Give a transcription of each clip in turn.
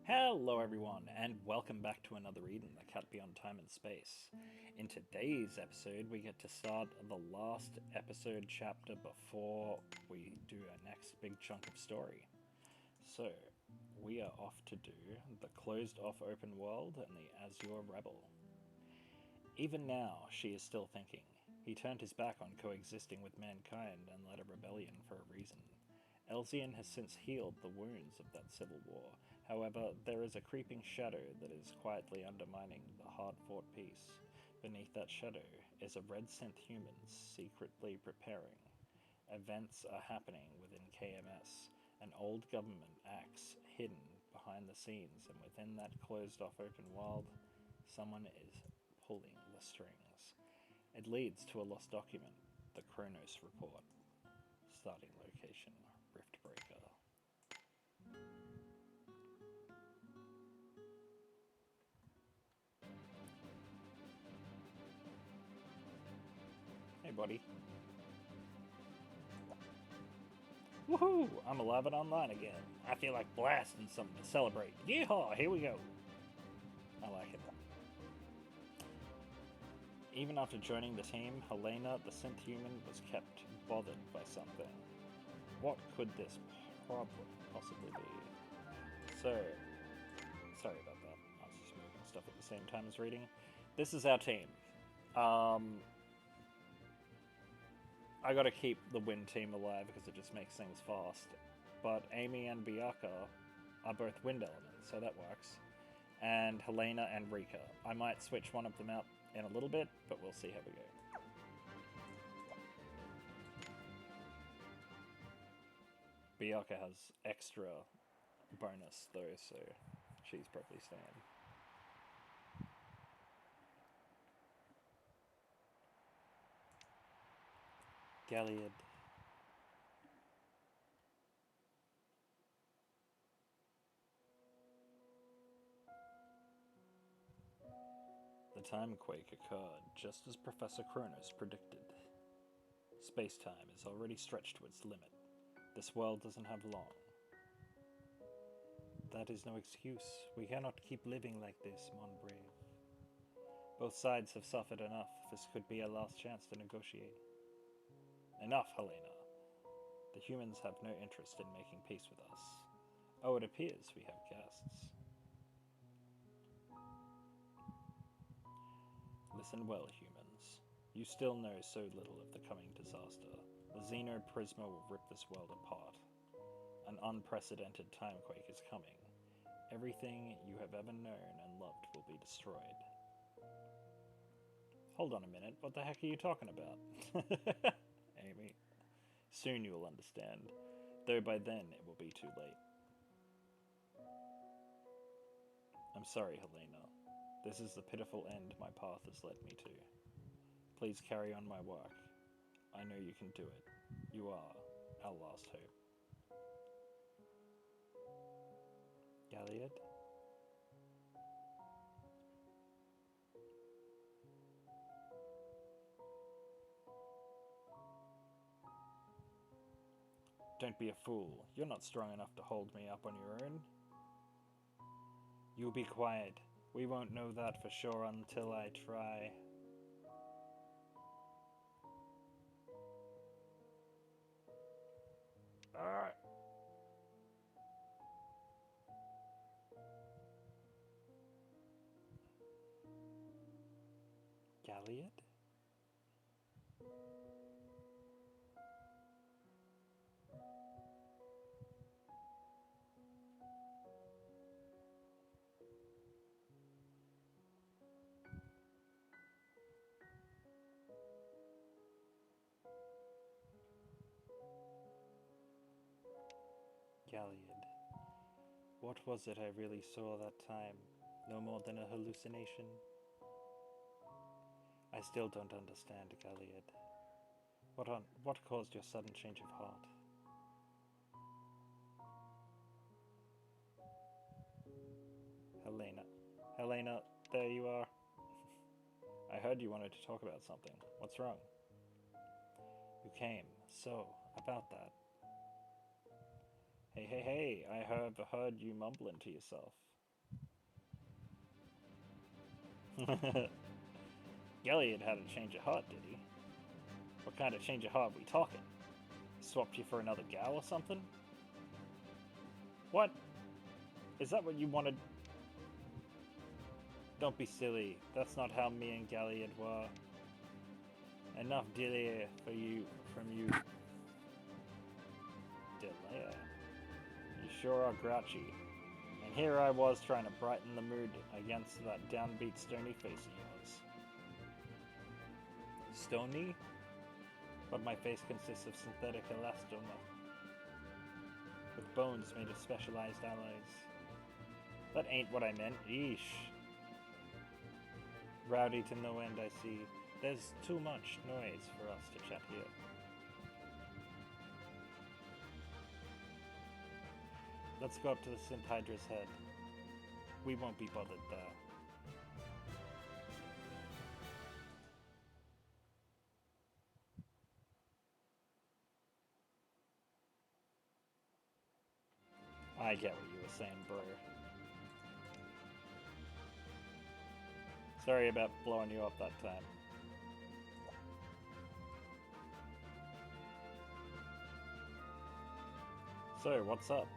Hello, everyone, and welcome back to another Eden, the cat beyond time and space. In today's episode, we get to start the last episode chapter before we do our next big chunk of story. So, we are off to do the closed off open world and the Azure Rebel. Even now, she is still thinking. He turned his back on coexisting with mankind and led a rebellion for a reason. Elzian has since healed the wounds of that civil war. However, there is a creeping shadow that is quietly undermining the hard-fought peace. Beneath that shadow is a red-scent human secretly preparing. Events are happening within KMS. An old government acts hidden behind the scenes, and within that closed-off open world, someone is pulling the strings. It leads to a lost document, the Kronos Report. Starting location, Riftbreaker. Hey, buddy. Woohoo! I'm alive and online again. I feel like blasting something to celebrate. Yeehaw! Here we go. I like it. Even after joining the team, Helena, the synth human, was kept bothered by something. What could this problem possibly be? So, sorry about that. I was just moving stuff at the same time as reading. This is our team. I gotta keep the wind team alive because it just makes things fast. But Amy and Bianca are both wind elements, so that works. And Helena and Rika. I might switch one of them out in a little bit, but we'll see how we go. Bianca has extra bonus though, so she's probably staying. Galliard. The time quake occurred just as Professor Kronos predicted. Space-time is already stretched to its limit. This world doesn't have long. That is no excuse. We cannot keep living like this, mon brave. Both sides have suffered enough. This could be our last chance to negotiate. Enough, Helena. The humans have no interest in making peace with us. Oh, it appears we have guests. Listen well, humans. You still know so little of the coming disaster. The Xeno Prisma will rip this world apart. An unprecedented timequake is coming. Everything you have ever known and loved will be destroyed. Hold on a minute, what the heck are you talking about? Amy. Soon you will understand, though by then it will be too late. I'm sorry, Helena. This is the pitiful end my path has led me to. Please carry on my work. I know you can do it. You are our last hope. Galliard? Don't be a fool. You're not strong enough to hold me up on your own. You be quiet. We won't know that for sure until I try. Alright. Galliard? Galliard. What was it I really saw that time? No more than a hallucination? I still don't understand, Galliard. What caused your sudden change of heart? Helena. Helena, there you are. I heard you wanted to talk about something. What's wrong? You came. So, about that. Hey, I have heard you mumbling to yourself. Galliard had a change of heart, did he? What kind of change of heart we talking? Swapped you for another gal or something? What? Is that what you wanted? Don't be silly. That's not how me and Galliard were. Enough delay from you. Delay? You sure are grouchy. And here I was trying to brighten the mood against that downbeat stony face of yours. Stony? But my face consists of synthetic elastoma, with bones made of specialized alloys. That ain't what I meant, eesh. Rowdy to no end, I see. There's too much noise for us to chat here. Let's go up to the Synth Hydra's head. We won't be bothered there. I get what you were saying, bro. Sorry about blowing you up that time. So, what's up?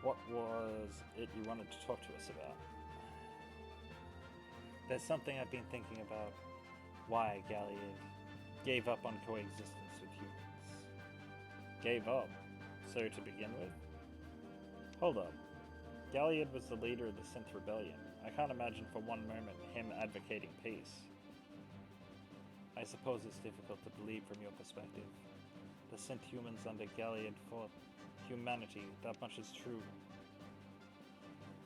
What was it you wanted to talk to us about? There's something I've been thinking about. Why Galliard gave up on coexistence with humans. Gave up? So to begin with? Hold up. Galliard was the leader of the Synth Rebellion. I can't imagine for one moment him advocating peace. I suppose it's difficult to believe from your perspective. The Synth humans under Galliard fought humanity, that much is true.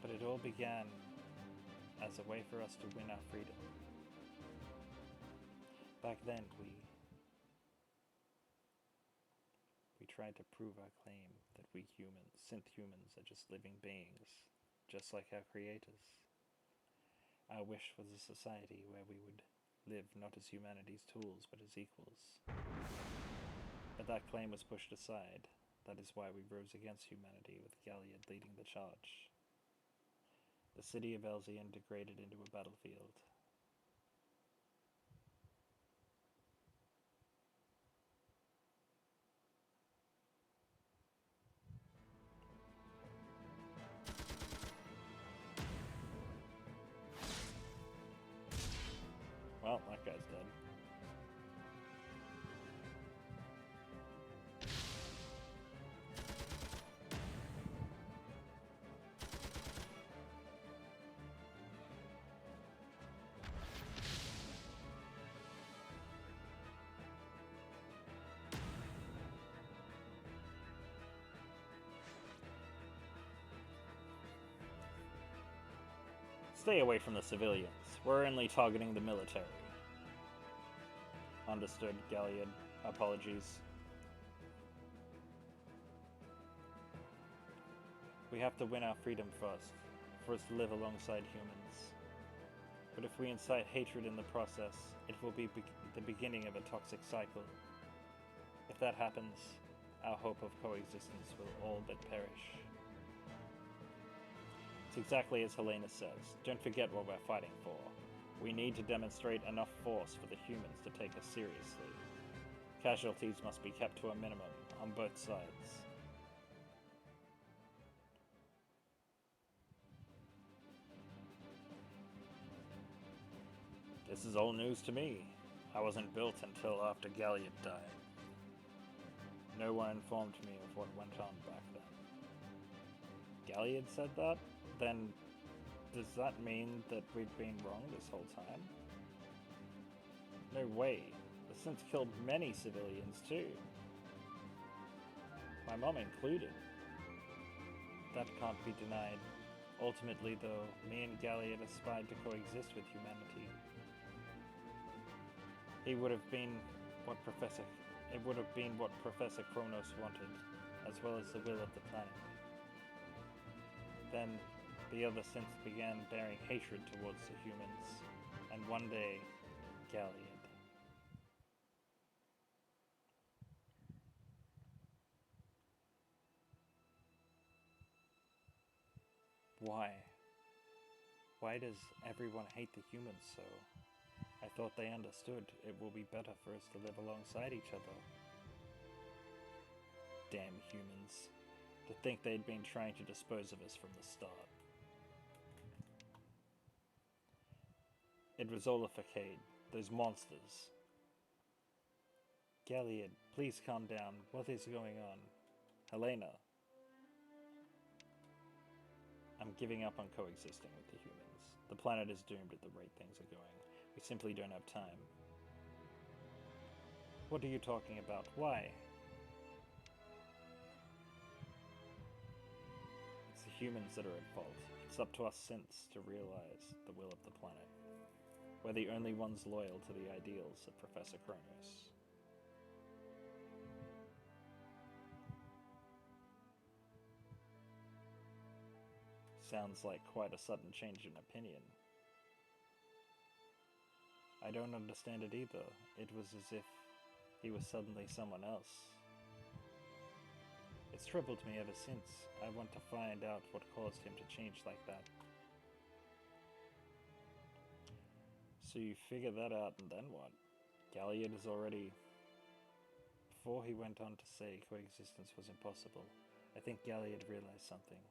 But it all began as a way for us to win our freedom. Back then, we tried to prove our claim that we humans, synth humans, are just living beings, just like our creators. Our wish was a society where we would live not as humanity's tools, but as equals. But that claim was pushed aside. That is why we rose against humanity, with Galliard leading the charge. The city of Elzian degraded into a battlefield. Well, that guy's dead. Stay away from the civilians. We're only targeting the military. Understood, Galliard. Apologies. We have to win our freedom first, for us to live alongside humans. But if we incite hatred in the process, it will be the beginning of a toxic cycle. If that happens, our hope of coexistence will all but perish. It's exactly as Helena says. Don't forget what we're fighting for. We need to demonstrate enough force for the humans to take us seriously. Casualties must be kept to a minimum on both sides. This is all news to me. I wasn't built until after Galliard died. No one informed me of what went on back then. Galliard said that? Then does that mean that we've been wrong this whole time? No way. The synths killed many civilians too. My mom included. That can't be denied. Ultimately, though, me and Galliard aspired to coexist with humanity. It would have been what Professor Kronos wanted, as well as the will of the planet. Then the other synths began bearing hatred towards the humans, and one day, Galliard. Why? Why does everyone hate the humans so? I thought they understood it will be better for us to live alongside each other. Damn humans. To think they'd been trying to dispose of us from the start. It was all a facade. Those monsters. Galliard, please calm down. What is going on? Helena. I'm giving up on coexisting with the humans. The planet is doomed at the rate things are going. We simply don't have time. What are you talking about? Why? It's the humans that are at fault. It's up to us synths to realize the will of the planet. We're the only ones loyal to the ideals of Professor Kronos. Sounds like quite a sudden change in opinion. I don't understand it either. It was as if he was suddenly someone else. It's troubled me ever since. I want to find out what caused him to change like that. So you figure that out, and then what? Galliard is already... Before he went on to say coexistence was impossible, I think Galliard realized something.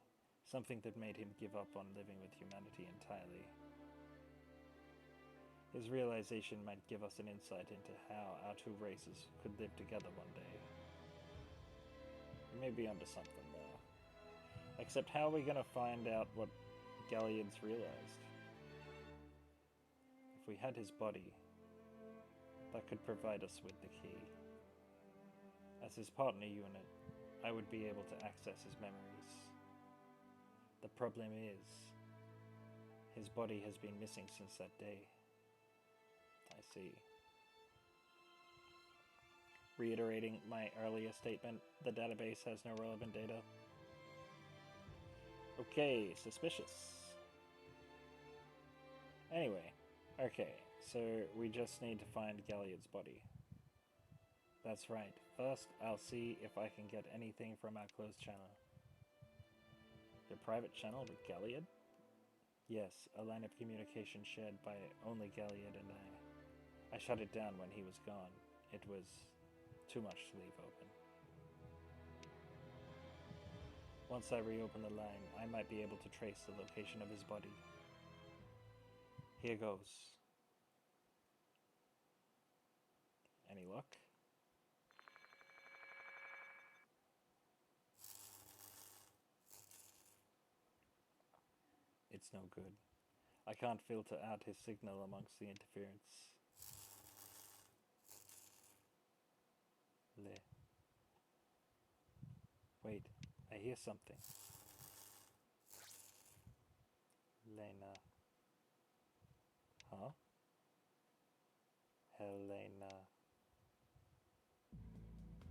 Something that made him give up on living with humanity entirely. His realization might give us an insight into how our two races could live together one day. We may be onto something there. Except how are we going to find out what Galliard's realized? If we had his body, that could provide us with the key. As his partner unit, I would be able to access his memories. The problem is, his body has been missing since that day. I see. Reiterating my earlier statement, the database has no relevant data. Okay, suspicious. Anyway, okay, so we just need to find Galliard's body. That's right. First, I'll see if I can get anything from our closed channel. Your private channel with Galliard? Yes, a line of communication shared by only Galliard and I shut it down when he was gone. It was too much to leave open. Once I reopen the line, I might be able to trace the location of his body. Here goes. Any luck? It's no good. I can't filter out his signal amongst the interference. Wait, I hear something. Helena. Huh? Helena.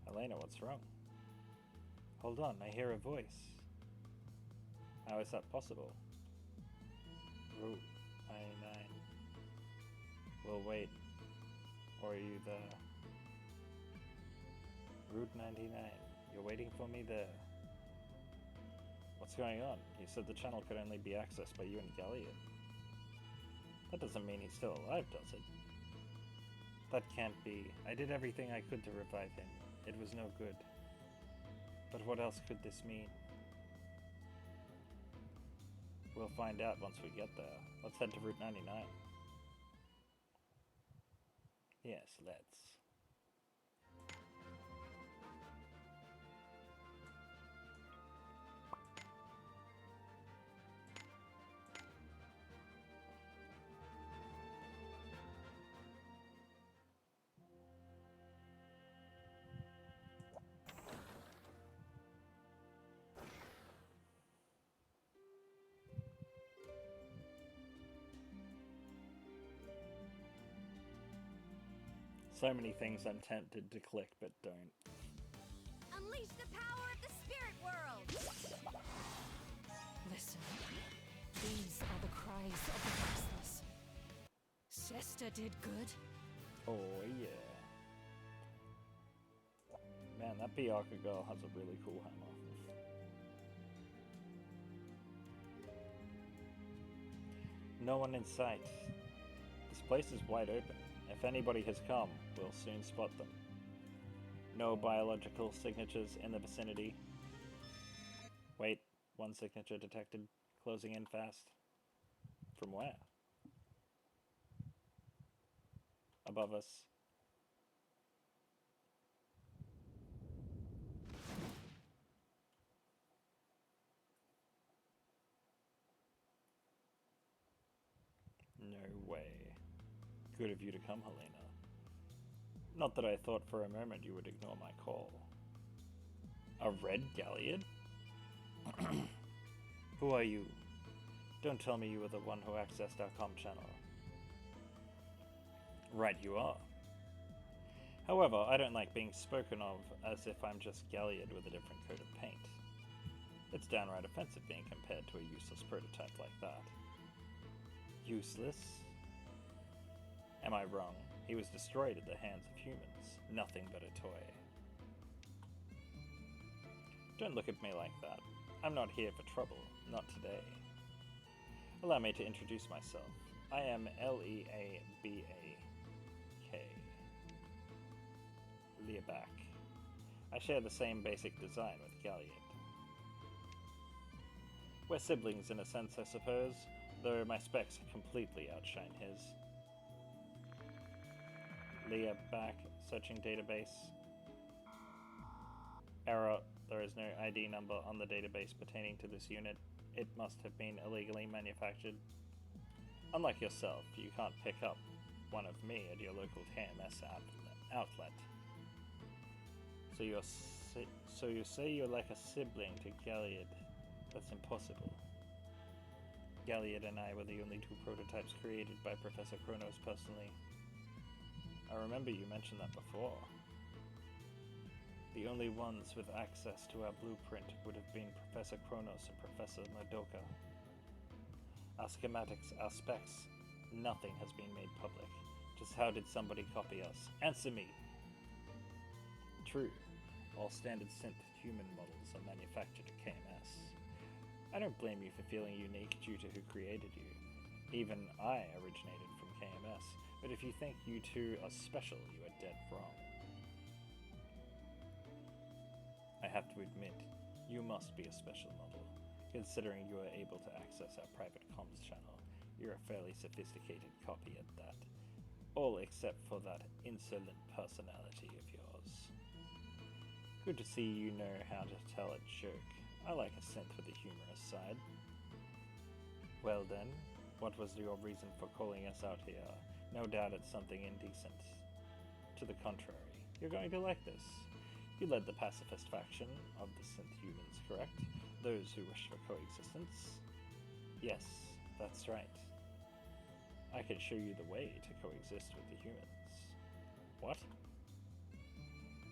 Helena, what's wrong? Hold on, I hear a voice. How is that possible? Route 99. Well, wait. Or are you there? Route 99. You're waiting for me there. What's going on? You said the channel could only be accessed by you and Galliard. That doesn't mean he's still alive, does it? That can't be. I did everything I could to revive him. It was no good. But what else could this mean? We'll find out once we get there. Let's head to Route 99. Yes, let's. So many things I'm tempted to click, but don't. Unleash the power of the spirit world! Listen, these are the cries of the restless. Sister did good. Oh yeah. Man, that Bianca girl has a really cool hammer. No one in sight. This place is wide open. If anybody has come, we'll soon spot them. No biological signatures in the vicinity. Wait, one signature detected. Closing in fast. From where? Above us. No way. Good of you to come, Helena. Not that I thought for a moment you would ignore my call. A red Galliard? Who are you? Don't tell me you were the one who accessed our comm channel. Right you are. However, I don't like being spoken of as if I'm just Galliard with a different coat of paint. It's downright offensive being compared to a useless prototype like that. Useless? Am I wrong? He was destroyed at the hands of humans. Nothing but a toy. Don't look at me like that. I'm not here for trouble. Not today. Allow me to introduce myself. I am Leaback. Leaback. I share the same basic design with Galliard. We're siblings in a sense, I suppose, though my specs completely outshine his. Leaback, searching database. Error, there is no ID number on the database pertaining to this unit. It must have been illegally manufactured. Unlike yourself, you can't pick up one of me at your local KMS outlet. So you say you're like a sibling to Galliard. That's impossible. Galliard and I were the only two prototypes created by Professor Kronos personally. I remember you mentioned that before. The only ones with access to our blueprint would have been Professor Kronos and Professor Madoka. Our schematics, our specs, nothing has been made public. Just how did somebody copy us? Answer me! True, all standard synth human models are manufactured at KMS. I don't blame you for feeling unique due to who created you. Even I originated from KMS, but if you think you two are special, you are dead wrong. I have to admit, you must be a special model. Considering you are able to access our private comms channel, you're a fairly sophisticated copy at that. All except for that insolent personality of yours. Good to see you know how to tell a joke. I like a synth with a humorous side. Well then, what was your reason for calling us out here? No doubt it's something indecent. To the contrary, you're going to like this. You led the pacifist faction of the synth humans, correct? Those who wish for coexistence? Yes, that's right. I can show you the way to coexist with the humans. What?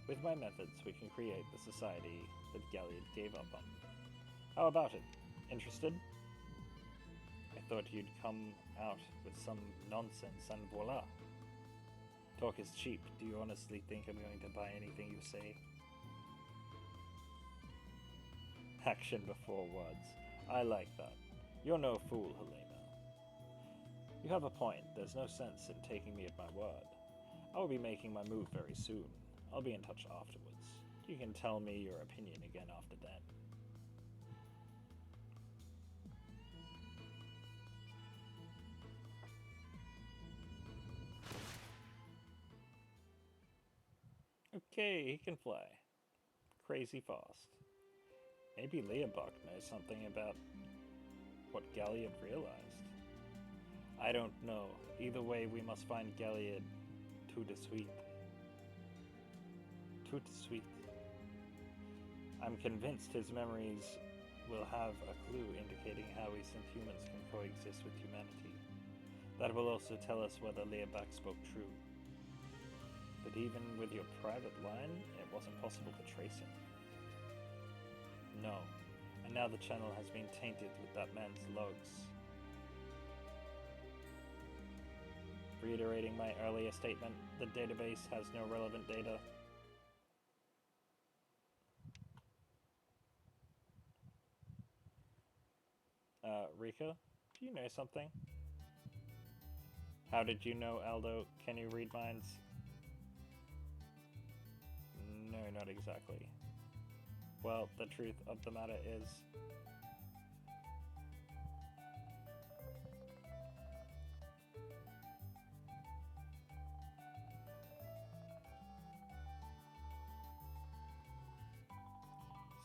With my methods, we can create the society that Galliard gave up on. How about it? Interested? I thought you'd come out with some nonsense and voila. Talk is cheap. Do you honestly think I'm going to buy anything you say? Action before words. I like that. You're no fool, Helena. You have a point. There's no sense in taking me at my word. I will be making my move very soon. I'll be in touch afterwards. You can tell me your opinion again after then. Okay, he can fly. Crazy fast. Maybe Leaback knows something about what Galliard realized. I don't know. Either way, we must find Galliard tout de suite. Tout de suite. I'm convinced his memories will have a clue indicating how we synth humans can coexist with humanity. That will also tell us whether Leaback spoke true. But even with your private line, it wasn't possible to trace him. No, and now the channel has been tainted with that man's logs. Reiterating my earlier statement, the database has no relevant data. Rika, do you know something? How did you know, Aldo? Can you read minds? No, not exactly. Well, the truth of the matter is...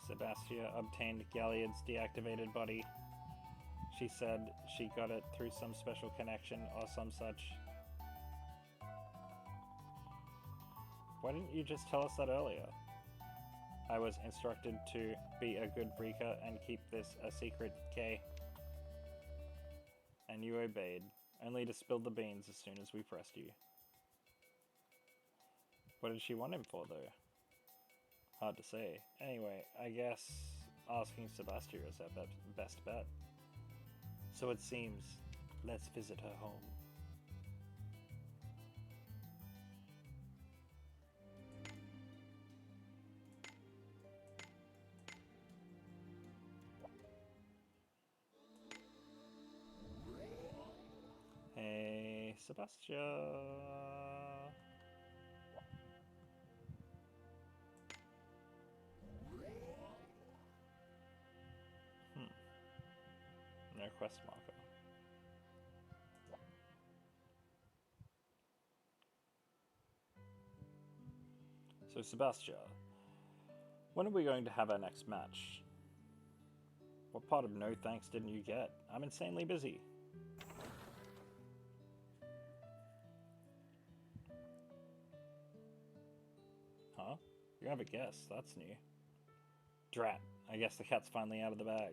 Sebastia obtained Galliard's deactivated body. She said she got it through some special connection or some such. Why didn't you just tell us that earlier? I was instructed to be a good freaker and keep this a secret, Kay. And you obeyed, only to spill the beans as soon as we pressed you. What did she want him for, though? Hard to say. Anyway, I guess asking Sebastia is our best bet. So it seems, let's visit her home. Hey, Sebastia. No quest marker. So, Sebastia, when are we going to have our next match? What part of no thanks didn't you get? I'm insanely busy. Huh? You have a guess, that's new. Drat, I guess the cat's finally out of the bag.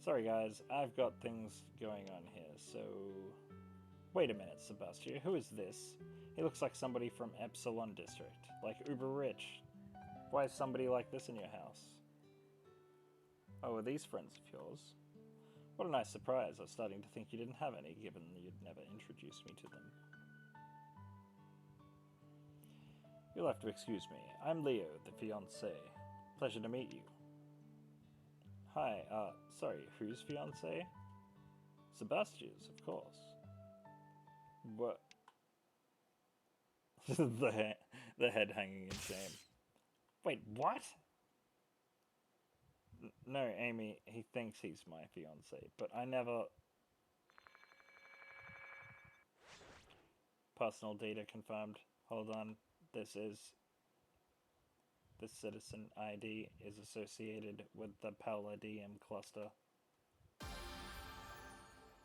Sorry guys, I've got things going on here, so... Wait a minute, Sebastia, who is this? He looks like somebody from Epsilon District, like uber rich. Why is somebody like this in your house? Oh, are these friends of yours? What a nice surprise, I was starting to think you didn't have any, given you'd never introduced me to them. You'll have to excuse me, I'm Leo, the fiancé. Pleasure to meet you. Hi, sorry, whose fiancé? Sebastia's, of course. What? the head hanging in shame. Wait, what? No, Amy, he thinks he's my fiancé, but I never... Personal data confirmed. Hold on, this citizen ID is associated with the Palladium cluster.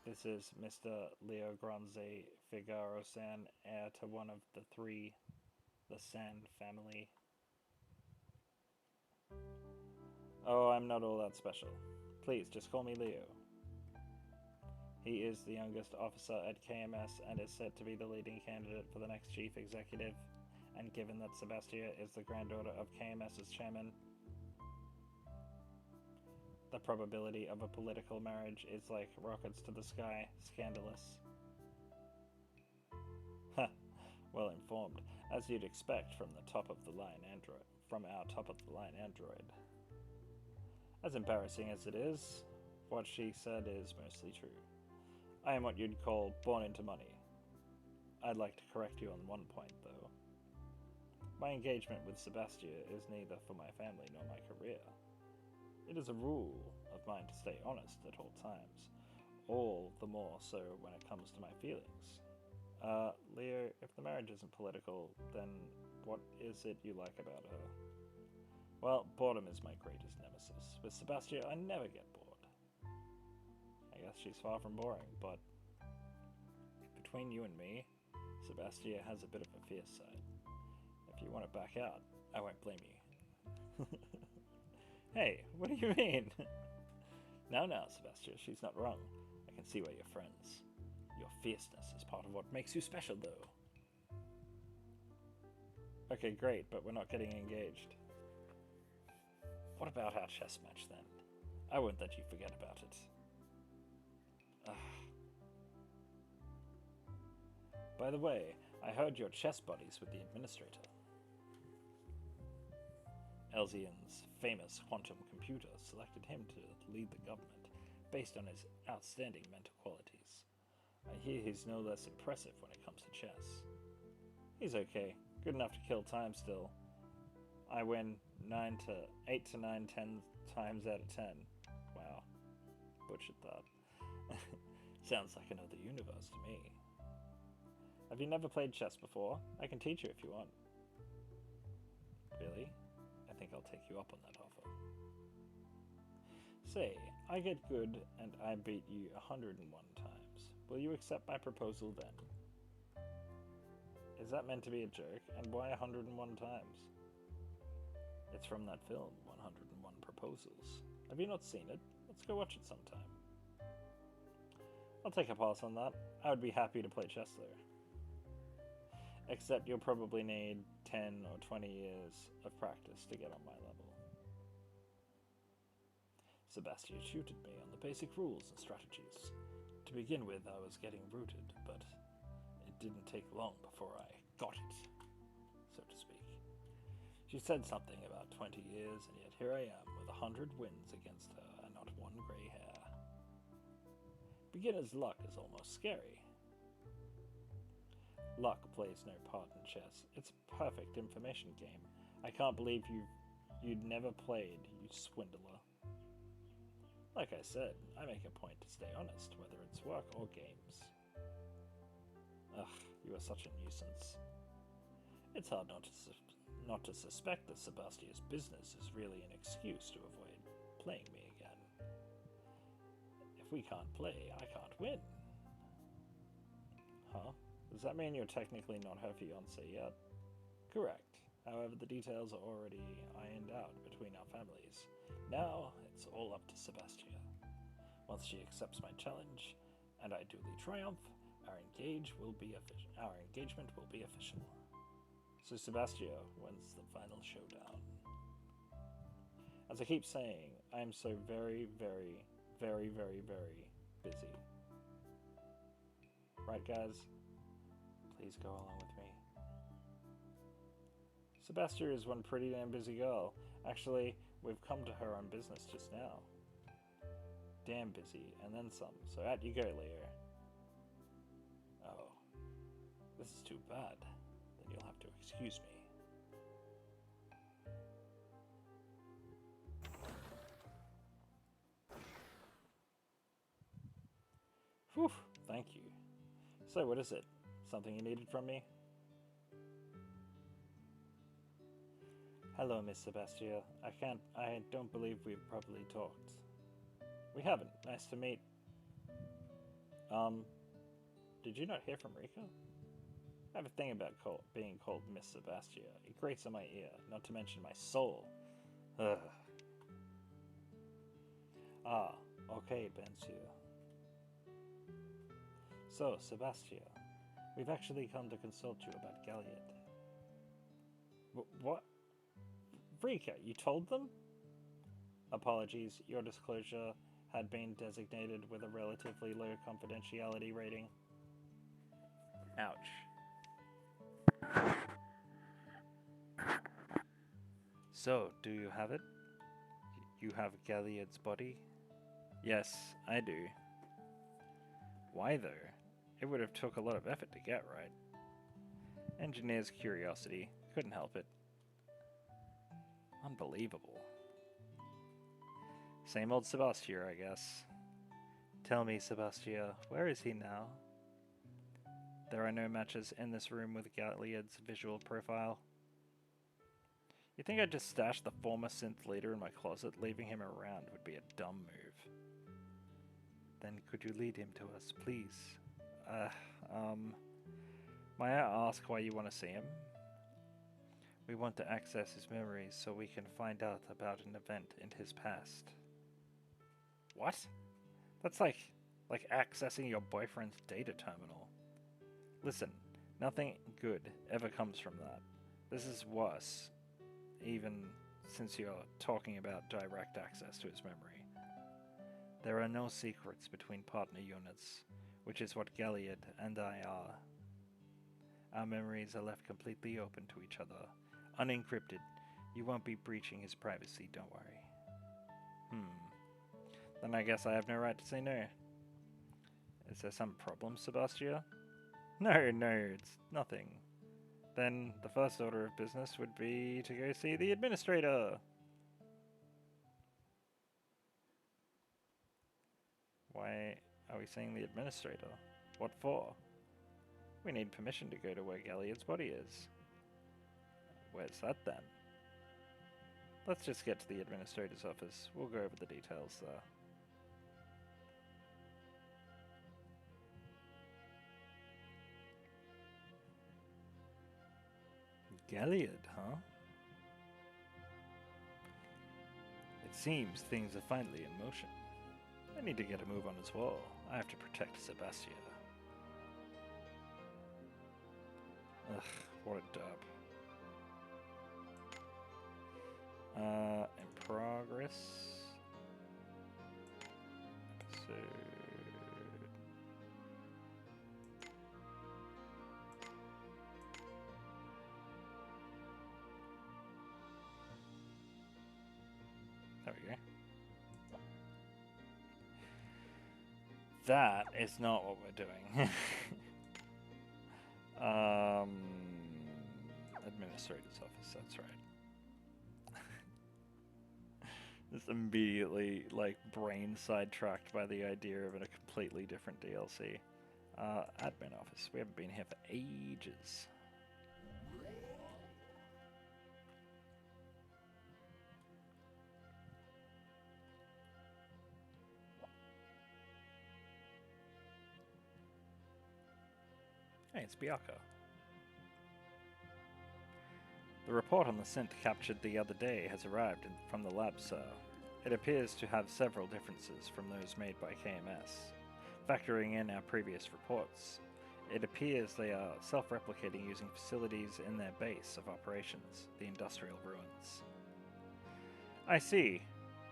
This is Mr. Leo Granze Figaro-san, heir to one of the three, the San family. Oh, I'm not all that special. Please, just call me Leo. He is the youngest officer at KMS and is said to be the leading candidate for the next chief executive. And given that Sebastia is the granddaughter of KMS's chairman, the probability of a political marriage is like rockets to the sky. Scandalous. Ha! Well informed, as you'd expect from the top-of-the-line android. From our top-of-the-line android. As embarrassing as it is, what she said is mostly true. I am what you'd call born into money. I'd like to correct you on one point, though. My engagement with Sebastia is neither for my family nor my career. It is a rule of mine to stay honest at all times, all the more so when it comes to my feelings. Leo, if the marriage isn't political, then what is it you like about her? Well, boredom is my greatest nemesis. With Sebastia, I never get bored. I guess she's far from boring, but between you and me, Sebastia has a bit of a fierce side. If you want to back out, I won't blame you. Hey, what do you mean? No, Sebastia, she's not wrong. I can see why you're friends. Your fierceness is part of what makes you special, though. Okay, great, but we're not getting engaged. What about our chess match, then? I won't let you forget about it. By the way, I heard you're chess buddies with the administrator. Elzian's famous quantum computer selected him to lead the government based on his outstanding mental qualities. I hear he's no less impressive when it comes to chess. He's okay. Good enough to kill time still. I win 8 to 9, 10 times out of 10. Wow. Butchered that. Sounds like another universe to me. Have you never played chess before? I can teach you if you want. Really? I think I'll take you up on that offer. Say, I get good and I beat you 101 times. Will you accept my proposal then? Is that meant to be a joke? And why 101 times? It's from that film, 101 Proposals. Have you not seen it? Let's go watch it sometime. I'll take a pass on that. I would be happy to play chess there. Except you'll probably need 10 or 20 years of practice to get on my level. Sebastian tutored me on the basic rules and strategies. To begin with, I was getting rooted, but it didn't take long before I got it, so to speak. She said something about 20 years, and yet here I am with 100 wins against her and not one grey hair. Beginner's luck is almost scary. Luck plays no part in chess. It's a perfect information game. I can't believe you'd never played, you swindler. Like I said, I make a point to stay honest, whether it's work or games. Ugh, you are such a nuisance. It's hard not to suspect that Sebastia's business is really an excuse to avoid playing me again. If we can't play, I can't win. Huh? Does that mean you're technically not her fiancé yet? Correct. However, the details are already ironed out between our families. Now, it's all up to Sebastia. Once she accepts my challenge, and I duly triumph, our engagement will be official. So Sebastia wins the final showdown. As I keep saying, I am so very, very, very, very, very busy. Right, guys? Please go along with me. Sebastia is one pretty damn busy girl. Actually, we've come to her on business just now. Damn busy, and then some. So out you go, Leo. Oh, this is too bad. Then you'll have to excuse me. Whew, thank you. So, what is it? Something you needed from me? Hello, Miss Sebastia. I don't believe we've properly talked. We haven't. Nice to meet. Did you not hear from Rika? I have a thing about being called Miss Sebastia. It grates on my ear, not to mention my soul. Ugh. Ah, okay, Bensu. So, Sebastia, we've actually come to consult you about Galliard. What? Rika, you told them? Apologies, your disclosure had been designated with a relatively low confidentiality rating. Ouch. So, do you have it? You have Galliard's body? Yes, I do. Why though? It would have took a lot of effort to get right. Engineer's curiosity. Couldn't help it. Unbelievable. Same old Sebastia, I guess. Tell me, Sebastia, where is he now? There are no matches in this room with Galliard's visual profile. You think I'd just stash the former synth leader in my closet? Leaving him around would be a dumb move. Then could you lead him to us, please? May I ask why you want to see him? We want to access his memories so we can find out about an event in his past. What? That's like accessing your boyfriend's data terminal. Listen, nothing good ever comes from that. This is worse, even since you're talking about direct access to his memory. There are no secrets between partner units, which is what Galliard and I are. Our memories are left completely open to each other, unencrypted. You won't be breaching his privacy, don't worry. Then I guess I have no right to say no. Is there some problem, Sebastia? No, no, it's nothing. Then the first order of business would be to go see the administrator. Why are we seeing the administrator? What for? We need permission to go to where Galliard's body is. Where's that then? Let's just get to the administrator's office. We'll go over the details there. Galliard, huh? It seems things are finally in motion. I need to get a move on as well. I have to protect Sebastia. Ugh, what a dub. In progress. Episode. There we go. That is not what we're doing. Administrator's office, that's right. Just immediately, like, brain sidetracked by the idea of a completely different DLC. Admin office. We haven't been here for ages. Hey, it's Bianca. The report on the synth captured the other day has arrived from the lab, sir. It appears to have several differences from those made by KMS. Factoring in our previous reports, it appears they are self-replicating using facilities in their base of operations, the industrial ruins. I see.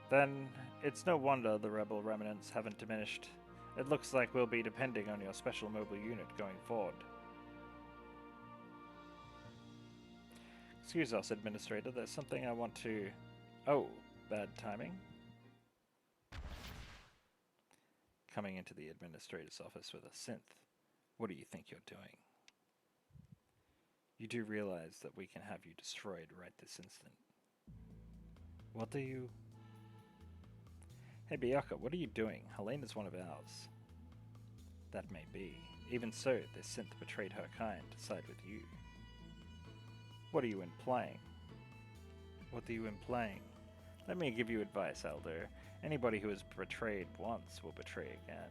Then it's no wonder the rebel remnants haven't diminished. It looks like we'll be depending on your special mobile unit going forward. Excuse us, Administrator, there's something I want to... Oh, bad timing? Coming into the Administrator's office with a synth. What do you think you're doing? You do realize that we can have you destroyed right this instant. What do you... Hey, Bianca, what are you doing? Helena's one of ours. That may be. Even so, this synth betrayed her kind to side with you. What are you implying? What are you implying? Let me give you advice, Elder. Anybody who has betrayed once will betray again.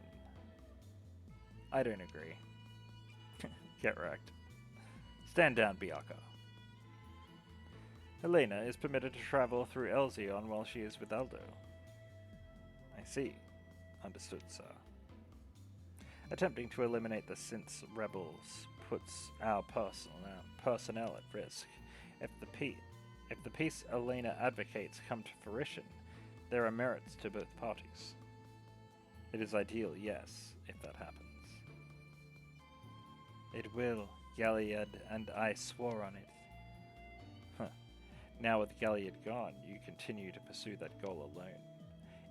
I don't agree. Get wrecked. Stand down, Bianca. Helena is permitted to travel through Elzion while she is with Aldo. I see. Understood, sir. Attempting to eliminate the synth's rebels puts our personnel at risk. If the peace Helena advocates come to fruition, there are merits to both parties. It is ideal, yes, if that happens. It will. Galliard and I swore on it. Huh. Now with Galliard gone, you continue to pursue that goal alone.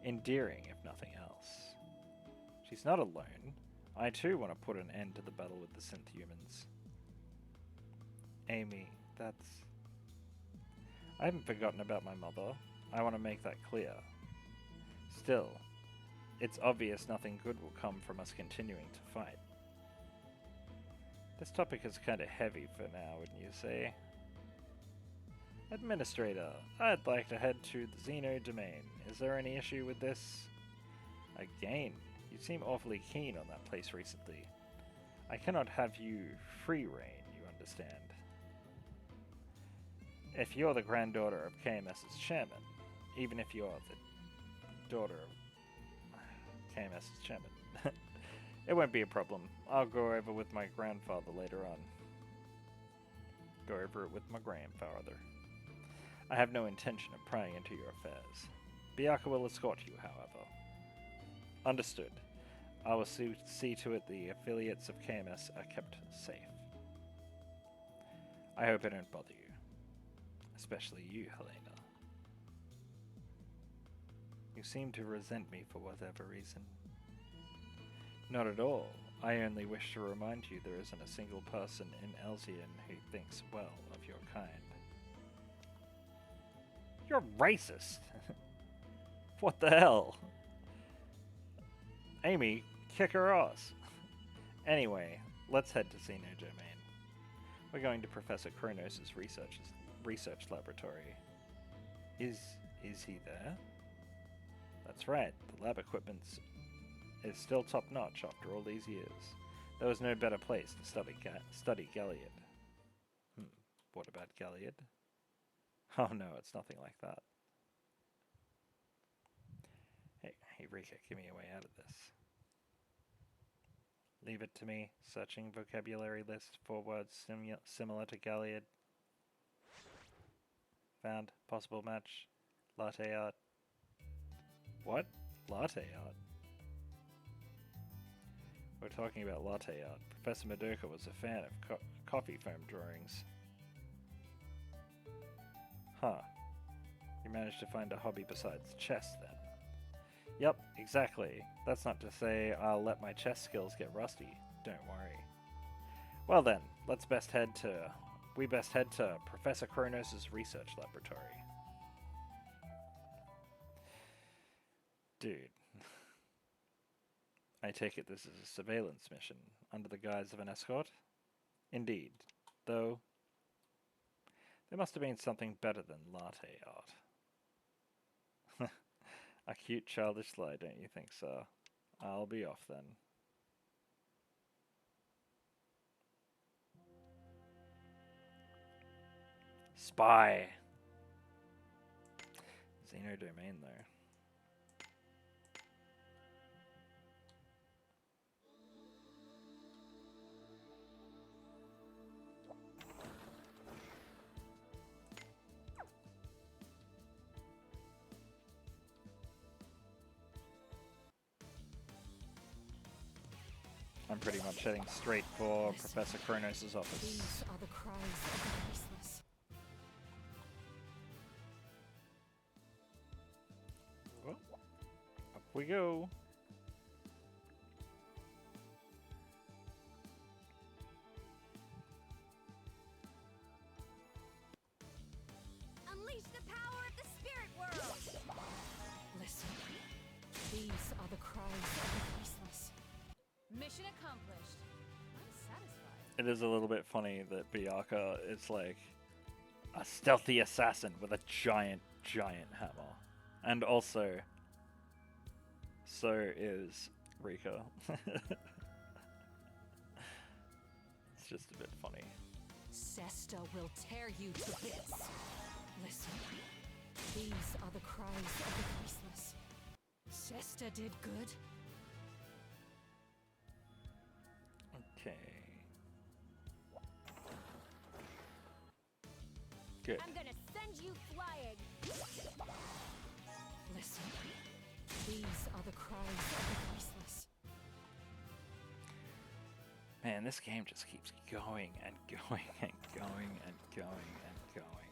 Endearing, if nothing else. She's not alone. I too want to put an end to the battle with the synth humans. Amy, that's... I haven't forgotten about my mother. I want to make that clear. Still, it's obvious nothing good will come from us continuing to fight. This topic is kinda heavy for now, wouldn't you say? Administrator, I'd like to head to the Xeno domain. Is there any issue with this? Again, you seem awfully keen on that place recently. I cannot have you free reign, you understand. If you're the granddaughter of KMS's chairman, even if you're the daughter of KMS's chairman, it won't be a problem. I'll go over with my grandfather later on. Go over it with my grandfather. I have no intention of prying into your affairs. Bianca will escort you, however. Understood. I will see to it the affiliates of KMS are kept safe. I hope I don't bother you. Especially you, Helena. You seem to resent me for whatever reason. Not at all. I only wish to remind you there isn't a single person in Elzian who thinks well of your kind. You're racist! What the hell? Amy, kick her ass! Anyway, let's head to Xeno Domain. We're going to Professor Kronos' research laboratory. Is he there? That's right, the lab equipment is still top-notch after all these years. There was no better place to study Galliard. What about Galliard? Oh no, it's nothing like that. Hey Rika, give me a way out of this. Leave it to me. Searching vocabulary list for words similar to Galliard. Found. Possible match. Latte art. What? Latte art? We're talking about latte art. Professor Madoka was a fan of coffee foam drawings. Huh. You managed to find a hobby besides chess, then? Yep, exactly. That's not to say I'll let my chess skills get rusty. Don't worry. Well then, we best head to Professor Kronos' research laboratory. Dude. I take it this is a surveillance mission, under the guise of an escort? Indeed. Though, there must have been something better than latte art. A cute childish lie, don't you think so? I'll be off then. Spy! Xeno Domain, though. I'm pretty much heading straight for Professor Kronos' office. These are the cries of the voiceless. Well, up we go. Unleash the power of the spirit world! Listen. These are the cries of the voiceless. Mission accomplished. I'm satisfied. It is a little bit funny that Byakuya is like a stealthy assassin with a giant hammer. And also, so is Rika. It's just a bit funny. Sesta will tear you to bits. Listen. These are the cries of the voiceless. Sesta did good. Okay. Good. I'm gonna send you flying. Listen. These are the cries of the voiceless. Man, this game just keeps going and going and going and going and going.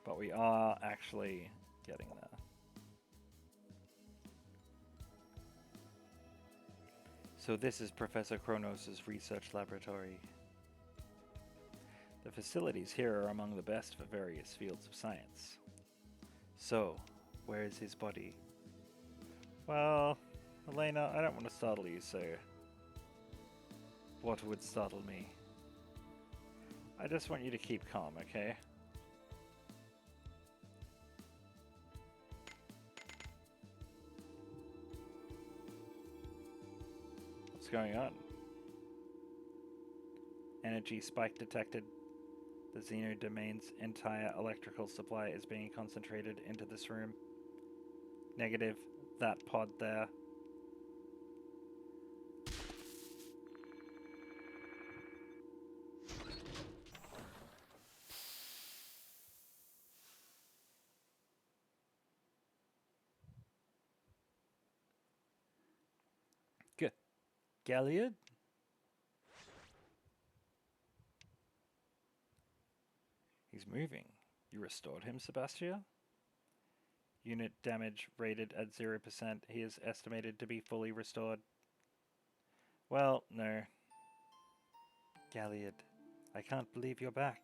But we are actually getting there. So this is Professor Kronos' research laboratory. The facilities here are among the best for various fields of science. So, where is his body? Well, Helena, I don't want to startle you, so what would startle me? I just want you to keep calm, okay? What's going on? Energy spike detected. The Xeno Domain's entire electrical supply is being concentrated into this room. Negative. That pod there. Good. Galliard? He's moving. You restored him, Sebastia? Unit damage rated at 0%. He is estimated to be fully restored. Well, no. Galliard, I can't believe you're back.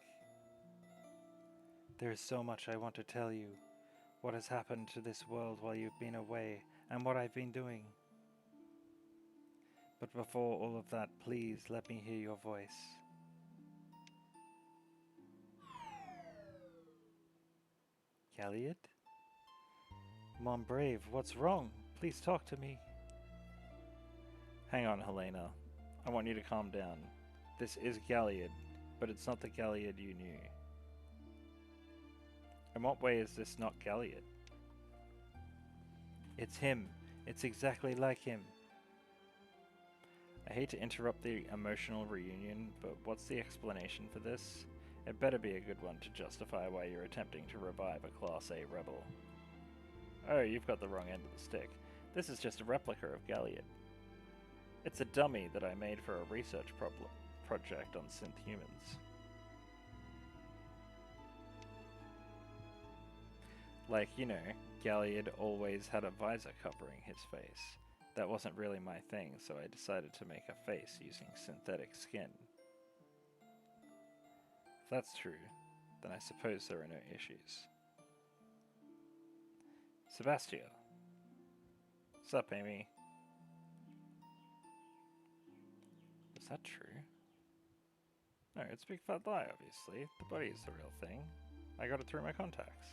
There is so much I want to tell you. What has happened to this world while you've been away, and what I've been doing. But before all of that, please let me hear your voice. Galliard? Mom Brave, what's wrong? Please talk to me. Hang on, Helena. I want you to calm down. This is Galliard, but it's not the Galliard you knew. In what way is this not Galliard? It's him. It's exactly like him. I hate to interrupt the emotional reunion, but what's the explanation for this? It better be a good one to justify why you're attempting to revive a Class A rebel. Oh, you've got the wrong end of the stick. This is just a replica of Galliard. It's a dummy that I made for a research project on synth humans. Like, you know, Galliard always had a visor covering his face. That wasn't really my thing, so I decided to make a face using synthetic skin. If that's true, then I suppose there are no issues. Sebastia. Sup, Amy? Is that true? No, it's a big fat lie, obviously. The body is the real thing. I got it through my contacts.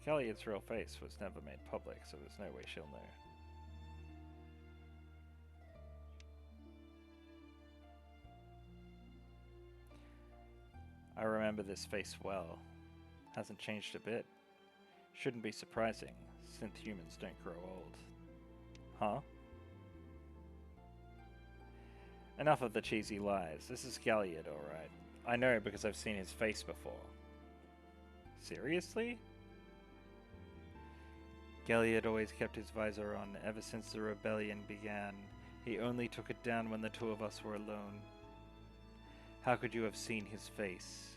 Galliard's real face was never made public, so there's no way she'll know. I remember this face well. Hasn't changed a bit. Shouldn't be surprising. Synth humans don't grow old. Huh? Enough of the cheesy lies. This is Galliard, alright. I know because I've seen his face before. Seriously? Galliard always kept his visor on ever since the rebellion began. He only took it down when the two of us were alone. How could you have seen his face?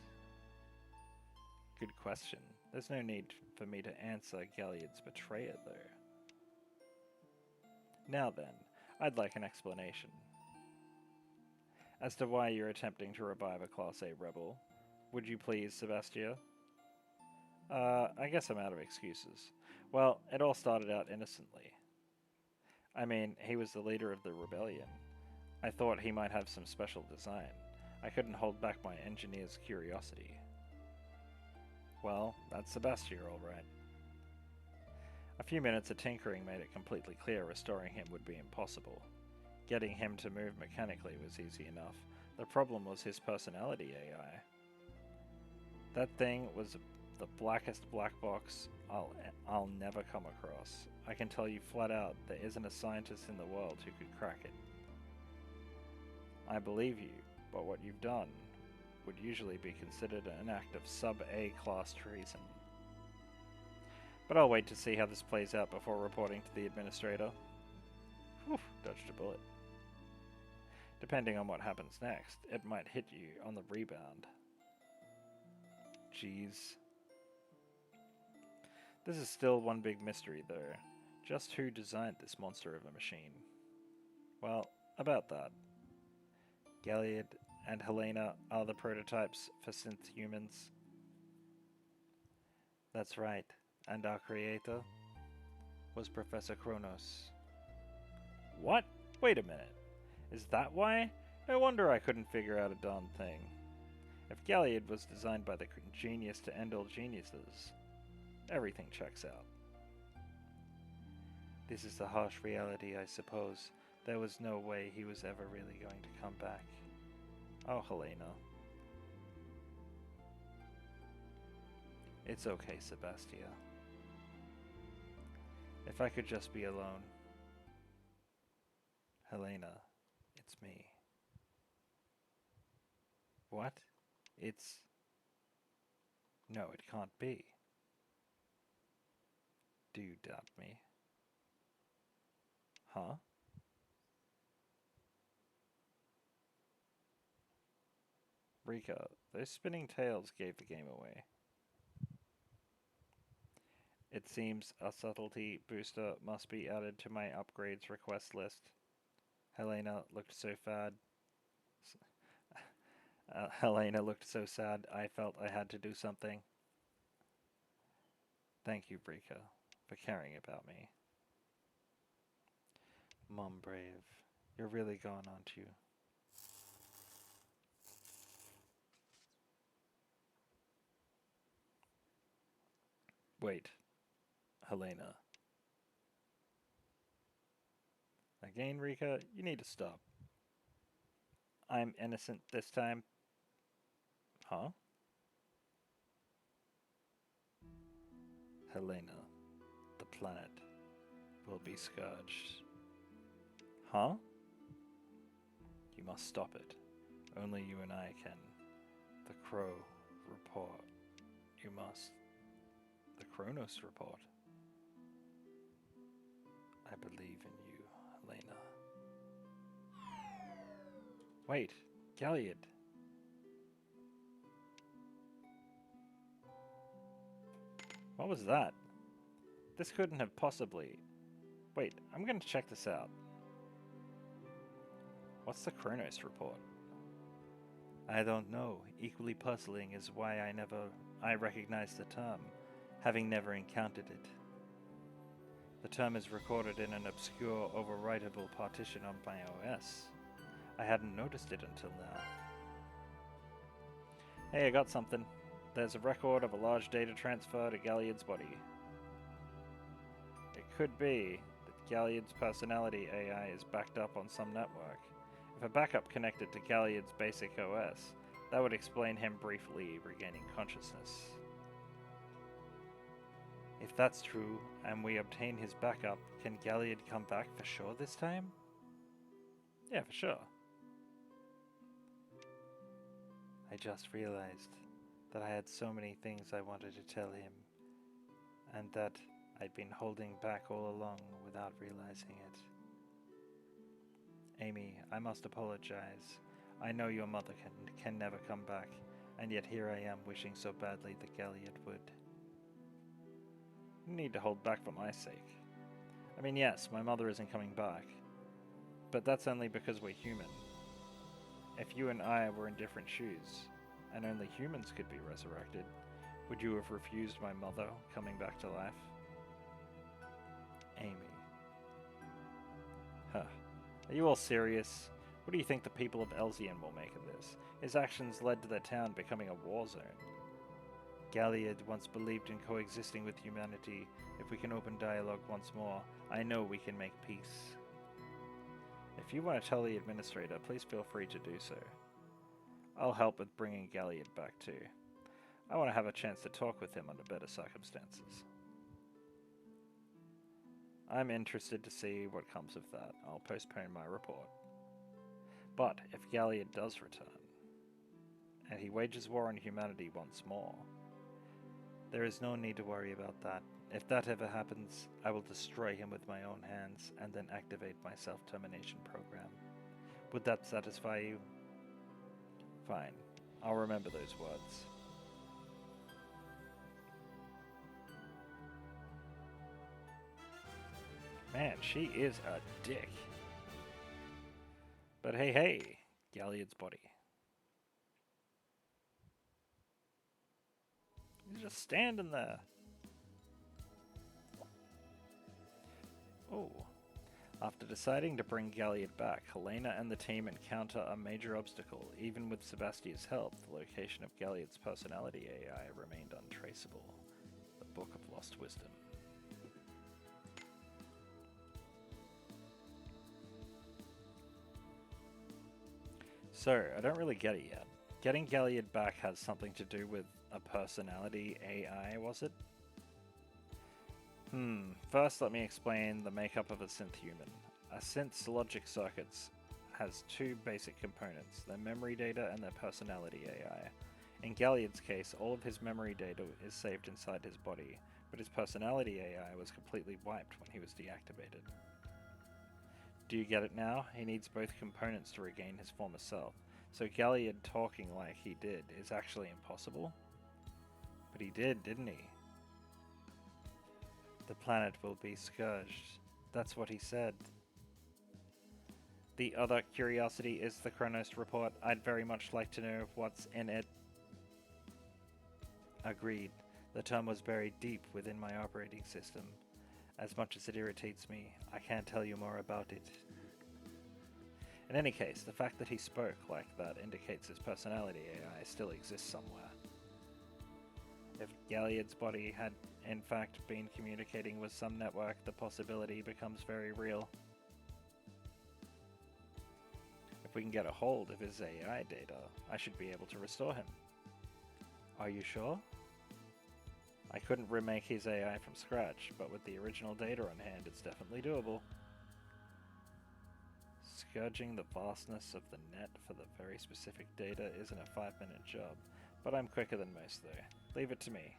Good question. There's no need for me to answer Galliard's betrayer, though. Now then, I'd like an explanation. As to why you're attempting to revive a Class A rebel. Would you please, Sebastia? I guess I'm out of excuses. Well, it all started out innocently. I mean, he was the leader of the rebellion. I thought he might have some special design. I couldn't hold back my engineer's curiosity. Well, that's Sebastia, all right. A few minutes of tinkering made it completely clear restoring him would be impossible. Getting him to move mechanically was easy enough. The problem was his personality AI. That thing was the blackest black box I'll never come across. I can tell you flat out, there isn't a scientist in the world who could crack it. I believe you, but what you've done would usually be considered an act of sub-A class treason. But I'll wait to see how this plays out before reporting to the administrator. Whew, dodged a bullet. Depending on what happens next, it might hit you on the rebound. Jeez. This is still one big mystery, though. Just who designed this monster of a machine? Well, about that. Galliard and Helena are the prototypes for synth humans. That's right, and our creator was Professor Kronos. What? Wait a minute. Is that why? No wonder I couldn't figure out a darn thing. If Galliard was designed by the genius to end all geniuses, everything checks out. This is the harsh reality, I suppose. There was no way he was ever really going to come back. Oh, Helena. It's okay, Sebastia. If I could just be alone. Helena, it's me. What? It's... No, it can't be. Do you doubt me? Huh? Rika, those spinning tails gave the game away. It seems a subtlety booster must be added to my upgrades request list. Helena looked so sad. Helena looked so sad, I felt I had to do something. Thank you, Brika, for caring about me. Mom Brave, you're really gone, aren't you? Wait, Helena. Again, Rika, you need to stop. I'm innocent this time. Huh? Helena, the planet will be scourged. Huh? You must stop it. Only you and I can. The Crow report. You must. The Kronos report. I believe in you, Helena. Wait, Galliard. What was that? This couldn't have possibly... Wait, I'm going to check this out. What's the Kronos report? I don't know. Equally puzzling is why I recognize the term, having never encountered it. The term is recorded in an obscure, overwritable partition on my OS. I hadn't noticed it until now. Hey, I got something. There's a record of a large data transfer to Galliard's body. It could be that Galliard's personality AI is backed up on some network. If a backup connected to Galliard's basic OS, that would explain him briefly regaining consciousness. If that's true, and we obtain his backup, can Galliard come back for sure this time? Yeah, for sure. I just realized that I had so many things I wanted to tell him, and that I'd been holding back all along without realizing it. Amy, I must apologize. I know your mother can never come back, and yet here I am wishing so badly that Galliard would. You need to hold back for my sake. I mean, yes, my mother isn't coming back, but that's only because we're human. If you and I were in different shoes, and only humans could be resurrected, would you have refused my mother coming back to life? Amy. Huh. Are you all serious? What do you think the people of Elzian will make of this? His actions led to their town becoming a war zone. Galliard once believed in coexisting with humanity. If we can open dialogue once more, I know we can make peace. If you want to tell the administrator, please feel free to do so. I'll help with bringing Galliard back too. I want to have a chance to talk with him under better circumstances. I'm interested to see what comes of that. I'll postpone my report. But if Galliard does return, and he wages war on humanity once more, there is no need to worry about that. If that ever happens, I will destroy him with my own hands and then activate my self-termination program. Would that satisfy you? Fine. I'll remember those words. Man, she is a dick. But hey, Galliard's body. He's just standing there. Oh. After deciding to bring Galliard back, Helena and the team encounter a major obstacle. Even with Sebastia's help, the location of Galliard's personality AI remained untraceable. The Book of Lost Wisdom. So, I don't really get it yet. Getting Galliard back has something to do with a personality AI, was it? First let me explain the makeup of a synth human. A synth's logic circuits has two basic components, their memory data and their personality AI. In Galliard's case, all of his memory data is saved inside his body, but his personality AI was completely wiped when he was deactivated. Do you get it now? He needs both components to regain his former self. So Galliard talking like he did is actually impossible? But he did, didn't he? The planet will be scourged. That's what he said. The other curiosity is the Kronos report. I'd very much like to know what's in it. Agreed. The tome was buried deep within my operating system. As much as it irritates me, I can't tell you more about it. In any case, the fact that he spoke like that indicates his personality AI still exists somewhere. If Galliard's body had in fact been communicating with some network, the possibility becomes very real. If we can get a hold of his AI data, I should be able to restore him. Are you sure? I couldn't remake his AI from scratch, but with the original data on hand, it's definitely doable. Scourging the vastness of the net for the very specific data isn't a 5-minute job, but I'm quicker than most though. Leave it to me.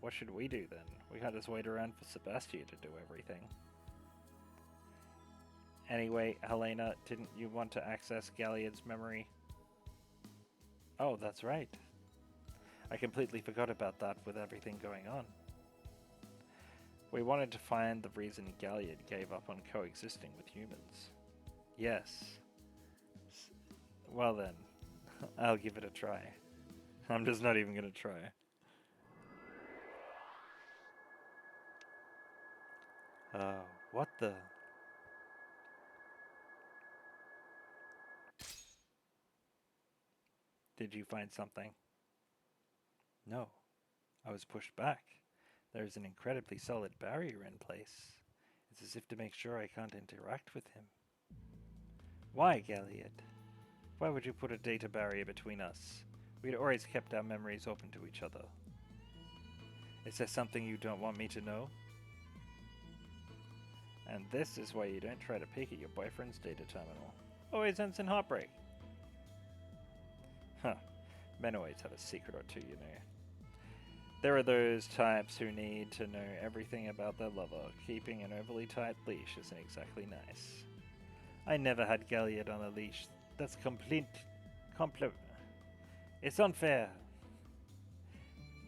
What should we do then? We can't just wait around for Sebastian to do everything. Anyway, Helena, didn't you want to access Galliard's memory? Oh, that's right. I completely forgot about that with everything going on. We wanted to find the reason Galliard gave up on coexisting with humans. Yes. Well then, I'll give it a try. I'm just not even gonna try. What the... Did you find something? No. I was pushed back. There's an incredibly solid barrier in place. It's as if to make sure I can't interact with him. Why, Galliard? Why would you put a data barrier between us? We'd always kept our memories open to each other. Is there something you don't want me to know? And this is why you don't try to peek at your boyfriend's data terminal. Always ends in heartbreak. Huh. Men always have a secret or two, you know. There are those types who need to know everything about their lover. Keeping an overly tight leash isn't exactly nice. I never had Galliard on a leash. That's It's unfair.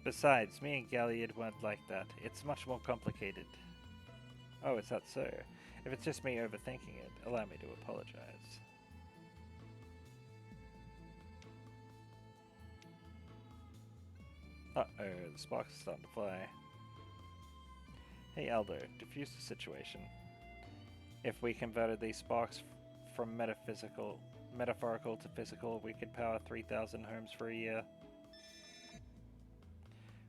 Besides, me and Galliard weren't like that. It's much more complicated. Oh, is that so? If it's just me overthinking it, allow me to apologize. Uh-oh, the sparks are starting to fly. Hey Aldo, diffuse the situation. If we converted these sparks from metaphorical to physical, we could power 3,000 homes for a year.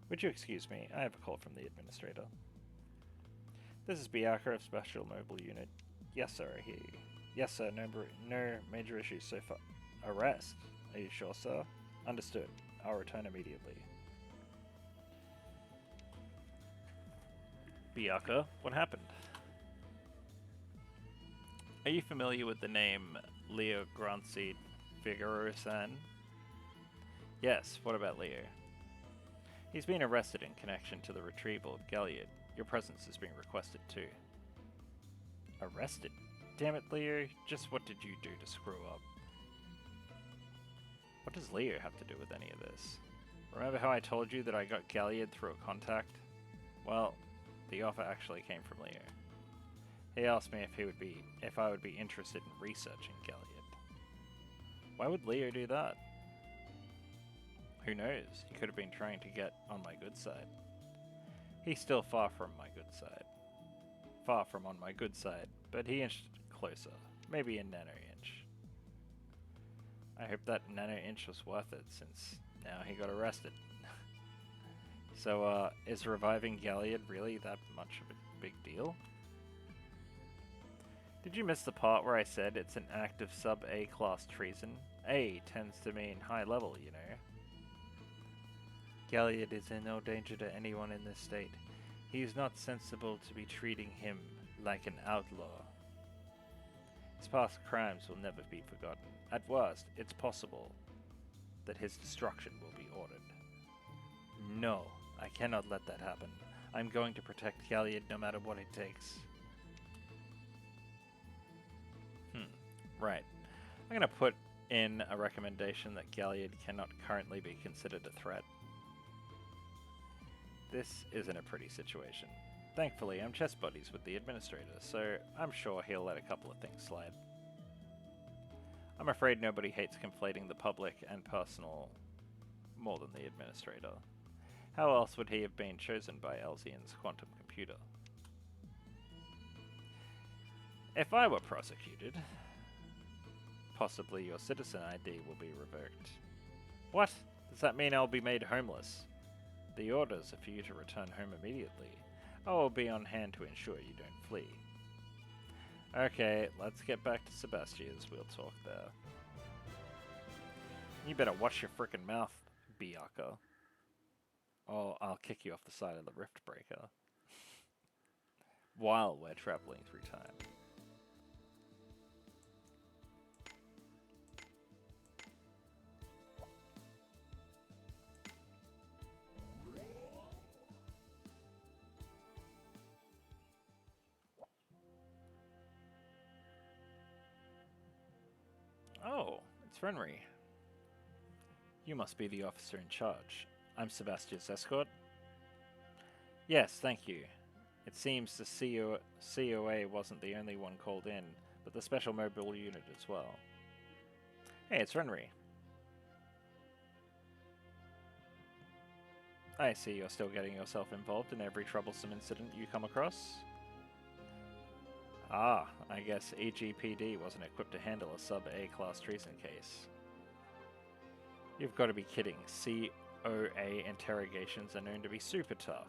Would you excuse me? I have a call from the administrator. This is Bianca of Special Mobile Unit. Yes, sir, I hear you. Yes, sir, no major issues so far. Arrest? Are you sure, sir? Understood. I'll return immediately. Bianca, what happened? Are you familiar with the name Leo Grancy Figueroa-san? Yes, what about Leo? He's been arrested in connection to the retrieval of Galliard. Your presence is being requested too. Arrested? Damn it, Leo, just what did you do to screw up? What does Leo have to do with any of this? Remember how I told you that I got Galliard through a contact? Well, the offer actually came from Leo. He asked me if I would be interested in researching Galliard. Why would Leo do that? Who knows? He could have been trying to get on my good side. He's still far from my good side. Far from on my good side, but he inched closer. Maybe a nano-inch. I hope that nano-inch was worth it, since now he got arrested. So, is reviving Galliard really that much of a big deal? Did you miss the part where I said it's an act of sub-A class treason? A tends to mean high level, you know. Galliard is in no danger to anyone in this state. He is not sensible to be treating him like an outlaw. His past crimes will never be forgotten. At worst, it's possible that his destruction will be ordered. No, I cannot let that happen. I'm going to protect Galliard no matter what it takes. Right. I'm going to put in a recommendation that Galliard cannot currently be considered a threat. This isn't a pretty situation. Thankfully, I'm chess buddies with the administrator, so I'm sure he'll let a couple of things slide. I'm afraid nobody hates conflating the public and personal more than the administrator. How else would he have been chosen by Elzian's quantum computer? If I were prosecuted, possibly your citizen ID will be revoked. What? Does that mean I'll be made homeless? The orders are for you to return home immediately. I will be on hand to ensure you don't flee. Okay, let's get back to Sebastia's. We'll talk there. You better watch your frickin' mouth, Bianca. Or I'll kick you off the side of the Rift Breaker. While we're traveling through time. Oh, it's Renry. You must be the officer in charge. I'm Sebastia's escort. Yes, thank you. It seems the COA wasn't the only one called in, but the special mobile unit as well. Hey, it's Renry. I see you're still getting yourself involved in every troublesome incident you come across. Ah, I guess EGPD wasn't equipped to handle a sub-A class treason case. You've got to be kidding. COA interrogations are known to be super tough.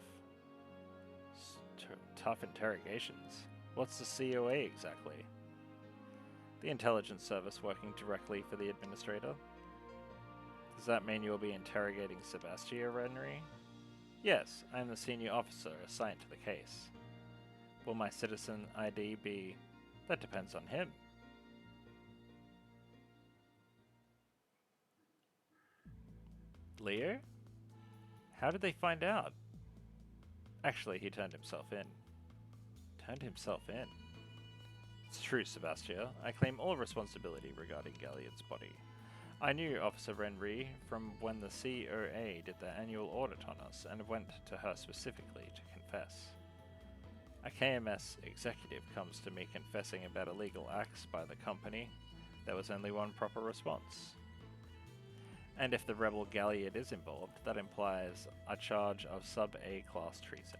Tough interrogations? What's the COA exactly? The intelligence service working directly for the administrator? Does that mean you'll be interrogating Sebastia, Renry? Yes, I'm the senior officer assigned to the case. Will my citizen ID be... That depends on him. Leo? How did they find out? Actually, he turned himself in. Turned himself in? It's true, Sebastia. I claim all responsibility regarding Galliard's body. I knew Officer Renry from when the COA did their annual audit on us and went to her specifically to confess. A KMS executive comes to me confessing about illegal acts by the company. There was only one proper response. And if the rebel Galliard is involved, that implies a charge of sub-A class treason.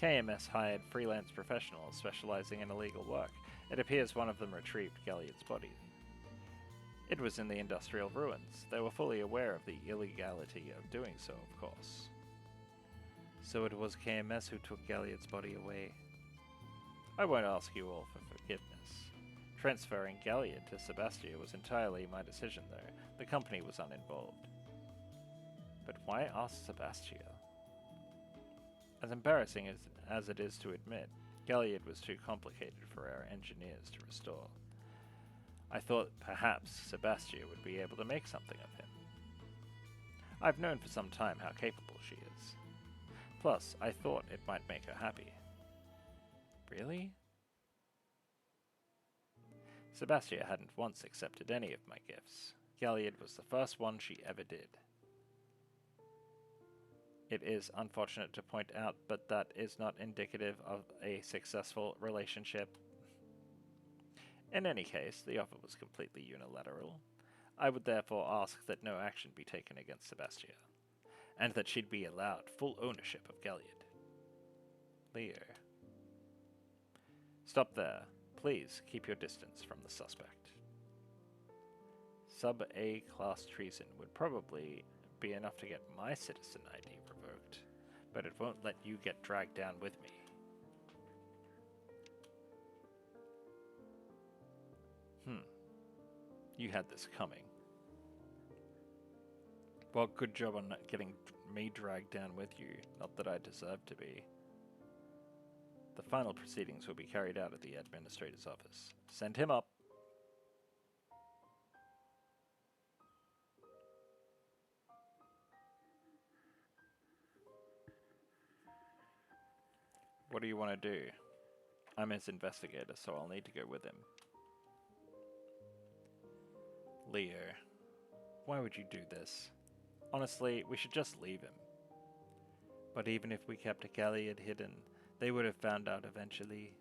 KMS hired freelance professionals specializing in illegal work. It appears one of them retrieved Galliard's body. It was in the industrial ruins. They were fully aware of the illegality of doing so, of course. So it was KMS who took Galliard's body away. I won't ask you all for forgiveness. Transferring Galliard to Sebastia was entirely my decision, though. The company was uninvolved. But why ask Sebastia? As embarrassing as it is to admit, Galliard was too complicated for our engineers to restore. I thought perhaps Sebastia would be able to make something of him. I've known for some time how capable she is. Plus, I thought it might make her happy. Really? Sebastia hadn't once accepted any of my gifts. Galliard was the first one she ever did. It is unfortunate to point out, but that is not indicative of a successful relationship. In any case, the offer was completely unilateral. I would therefore ask that no action be taken against Sebastia, and that she'd be allowed full ownership of Galliard. Leo. Stop there. Please keep your distance from the suspect. Sub-A class treason would probably be enough to get my citizen ID revoked, but it won't let you get dragged down with me. You had this coming. Well, good job on not getting me dragged down with you, not that I deserve to be. The final proceedings will be carried out at the administrator's office. Send him up. What do you want to do? I'm his investigator, so I'll need to go with him. Leo, why would you do this? Honestly, we should just leave him. But even if we kept Galliard hidden, they would have found out eventually.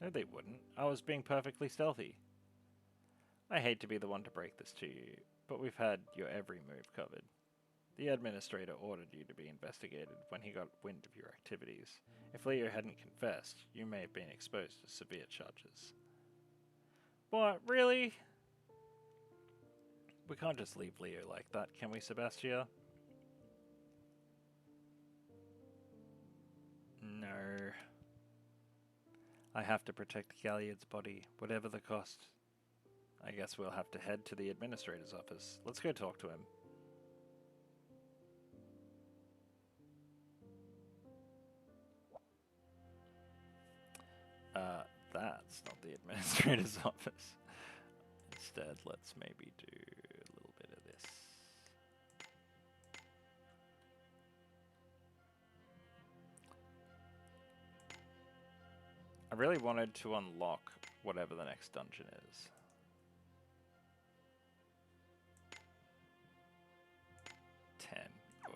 No, they wouldn't. I was being perfectly stealthy. I hate to be the one to break this to you, but we've had your every move covered. The administrator ordered you to be investigated when he got wind of your activities. If Leo hadn't confessed, you may have been exposed to severe charges. What, really? We can't just leave Leo like that, can we, Sebastia? No. I have to protect Galliard's body, whatever the cost. I guess we'll have to head to the administrator's office. Let's go talk to him. That's not the administrator's office. Instead, let's maybe do a little bit of this. I really wanted to unlock whatever the next dungeon is. Oof.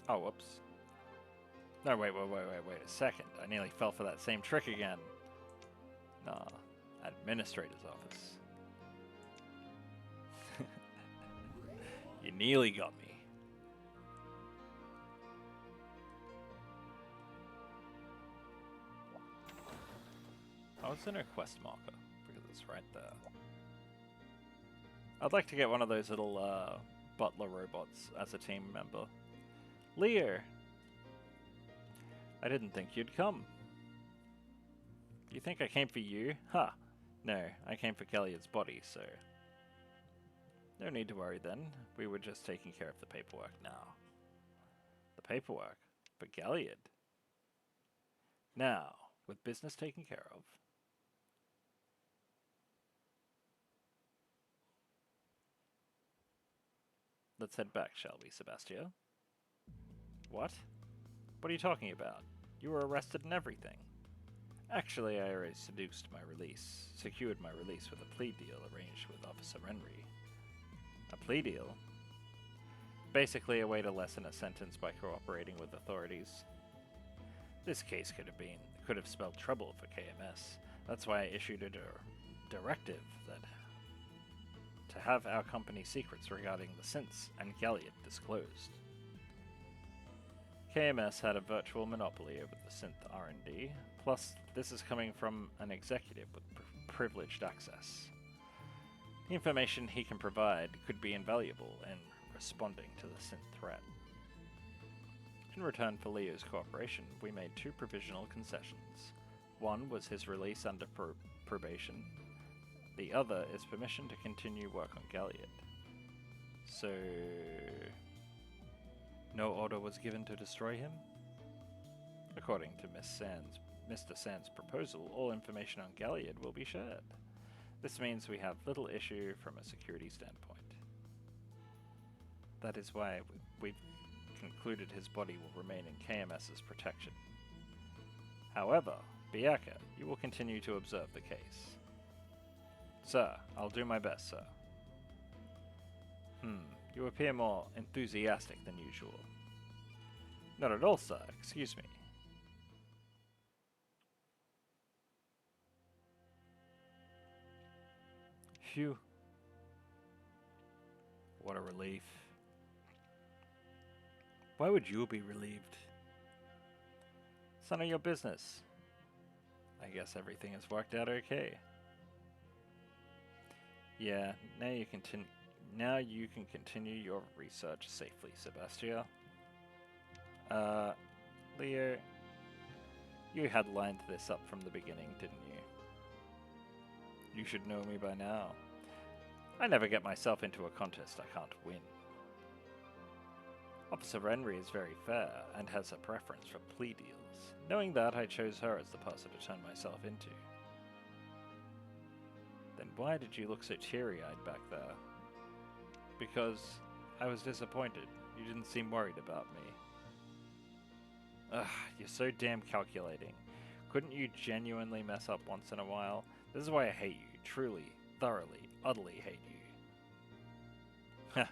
Oh, whoops. No, wait a second. I nearly fell for that same trick again. Nah, administrator's office. You nearly got me. Oh, it's in a quest marker, because it's right there. I'd like to get one of those little butler robots as a team member. Leo! I didn't think you'd come. You think I came for you? Ha! No, I came for Galliard's body, so... No need to worry then. We were just taking care of the paperwork now. The paperwork? For Galliard? Now, with business taken care of... Let's head back, shall we, Sebastia? What? What are you talking about? You were arrested and everything. Actually, I already secured my release with a plea deal arranged with Officer Henry. A plea deal? Basically a way to lessen a sentence by cooperating with authorities. This case could have spelled trouble for KMS. That's why I issued a directive that to have our company's secrets regarding the synths and Galliard disclosed. KMS had a virtual monopoly over the synth R&D, plus this is coming from an executive with privileged access. The information he can provide could be invaluable in responding to the synth threat. In return for Leo's cooperation, we made two provisional concessions. One was his release under probation. The other is permission to continue work on Galliard. So... no order was given to destroy him? According to Mr. Sand's proposal, all information on Galliard will be shared. This means we have little issue from a security standpoint. That is why we've concluded his body will remain in KMS's protection. However, Biaka, you will continue to observe the case. Sir, I'll do my best, sir. You appear more enthusiastic than usual. Not at all, sir. Excuse me. Phew. What a relief. Why would you be relieved? It's none of your business. I guess everything has worked out okay. Yeah, now you can continue your research safely, Sebastia. Leo, you had lined this up from the beginning, didn't you? You should know me by now. I never get myself into a contest I can't win. Officer Henry is very fair and has a preference for plea deals. Knowing that, I chose her as the person to turn myself into. Then why did you look so teary-eyed back there? Because I was disappointed. You didn't seem worried about me. Ugh, you're so damn calculating. Couldn't you genuinely mess up once in a while? This is why I hate you. truly, thoroughly, utterly hate you. Heh,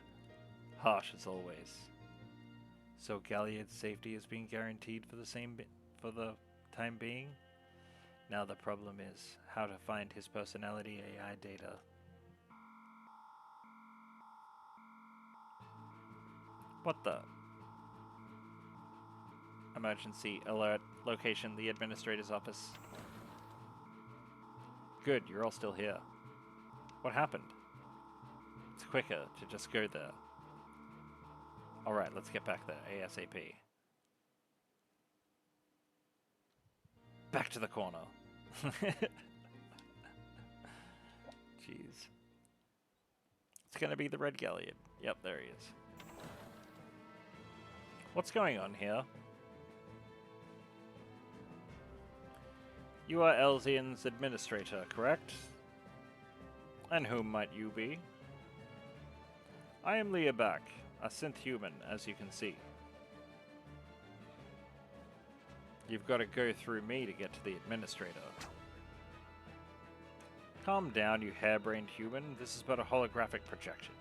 harsh as always. So Galliard's safety has been guaranteed for for the time being? Now the problem is how to find his personality AI data. What the? Emergency alert. Location, the administrator's office. Good, you're all still here. What happened? It's quicker to just go there. Alright, let's get back there, ASAP. Back to the corner. Jeez. It's gonna be the red Galliard. Yep, there he is. What's going on here? You are Elzian's administrator, correct? And whom might you be? I am DudeGoBack, a synth human, as you can see. You've got to go through me to get to the administrator. Calm down, you harebrained human. This is but a holographic projection.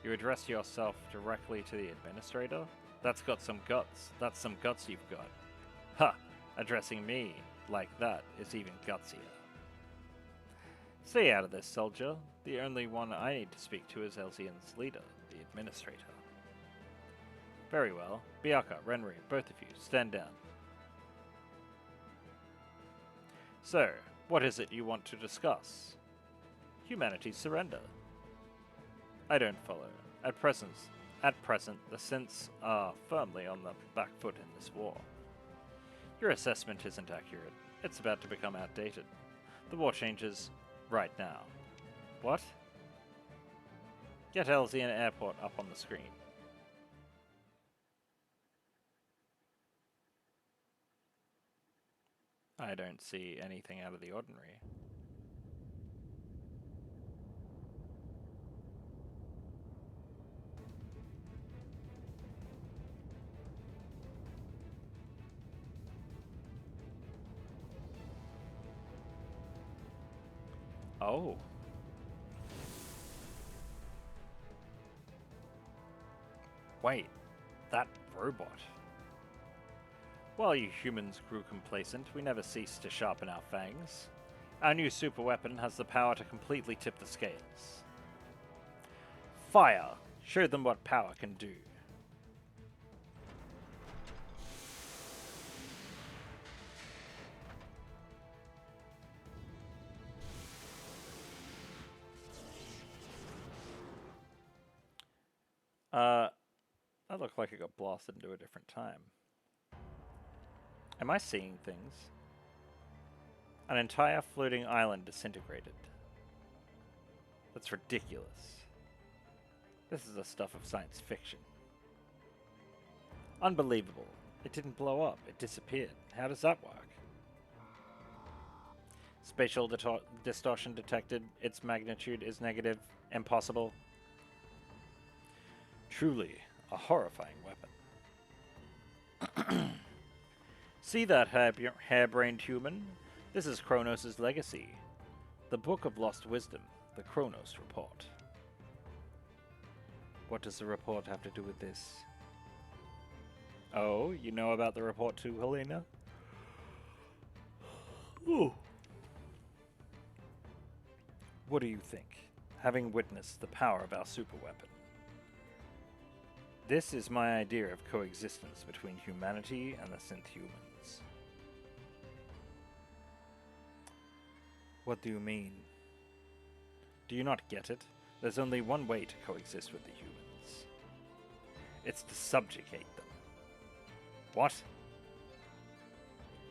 You address yourself directly to the administrator? That's got some guts. That's some guts you've got. Ha! Addressing me like that is even gutsier. Stay out of this, soldier. The only one I need to speak to is Elzian's leader, the administrator. Very well. Biaka, Renri, both of you, stand down. So, what is it you want to discuss? Humanity's surrender. I don't follow. At present, the synths are firmly on the back foot in this war. Your assessment isn't accurate. It's about to become outdated. The war changes right now. What? Get Elzian Airport up on the screen. I don't see anything out of the ordinary. Oh. Wait, that robot. While you humans grew complacent, we never ceased to sharpen our fangs. Our new superweapon has the power to completely tip the scales. Fire! Show them what power can do. That looked like it got blasted into a different time. Am I seeing things? An entire floating island disintegrated. That's ridiculous. This is the stuff of science fiction. Unbelievable. It didn't blow up. It disappeared. How does that work? Spatial distortion detected. Its magnitude is negative. Impossible. Truly a horrifying weapon. See that harebrained human? This is Kronos' legacy. The Book of Lost Wisdom, the Kronos Report. What does the report have to do with this? Oh, you know about the report too, Helena? Ooh. What do you think, having witnessed the power of our superweapon? This is my idea of coexistence between humanity and the synth humans. What do you mean? Do you not get it? There's only one way to coexist with the humans. It's to subjugate them. What?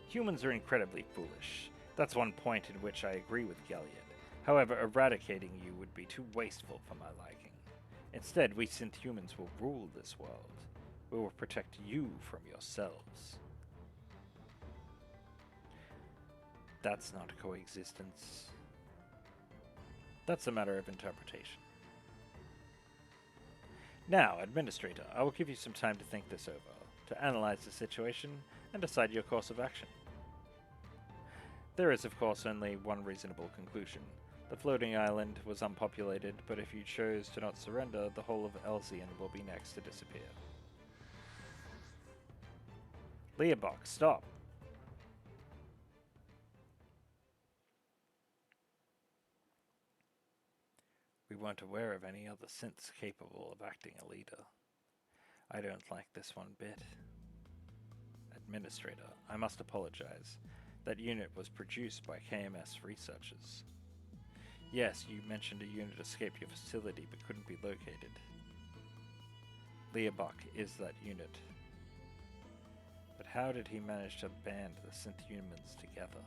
Humans are incredibly foolish. That's one point in which I agree with Galliard. However, eradicating you would be too wasteful for my liking. Instead, we synth humans will rule this world. We will protect you from yourselves. That's not coexistence. That's a matter of interpretation. Now, Administrator, I will give you some time to think this over, to analyze the situation, and decide your course of action. There is, of course, only one reasonable conclusion. The floating island was unpopulated, but if you chose to not surrender, the whole of Elzian will be next to disappear. Leobok, stop! We weren't aware of any other synths capable of acting a leader. I don't like this one bit. Administrator, I must apologize. That unit was produced by KMS researchers. Yes, you mentioned a unit escaped your facility but couldn't be located. Leobok is that unit. But how did he manage to band the synth humans together?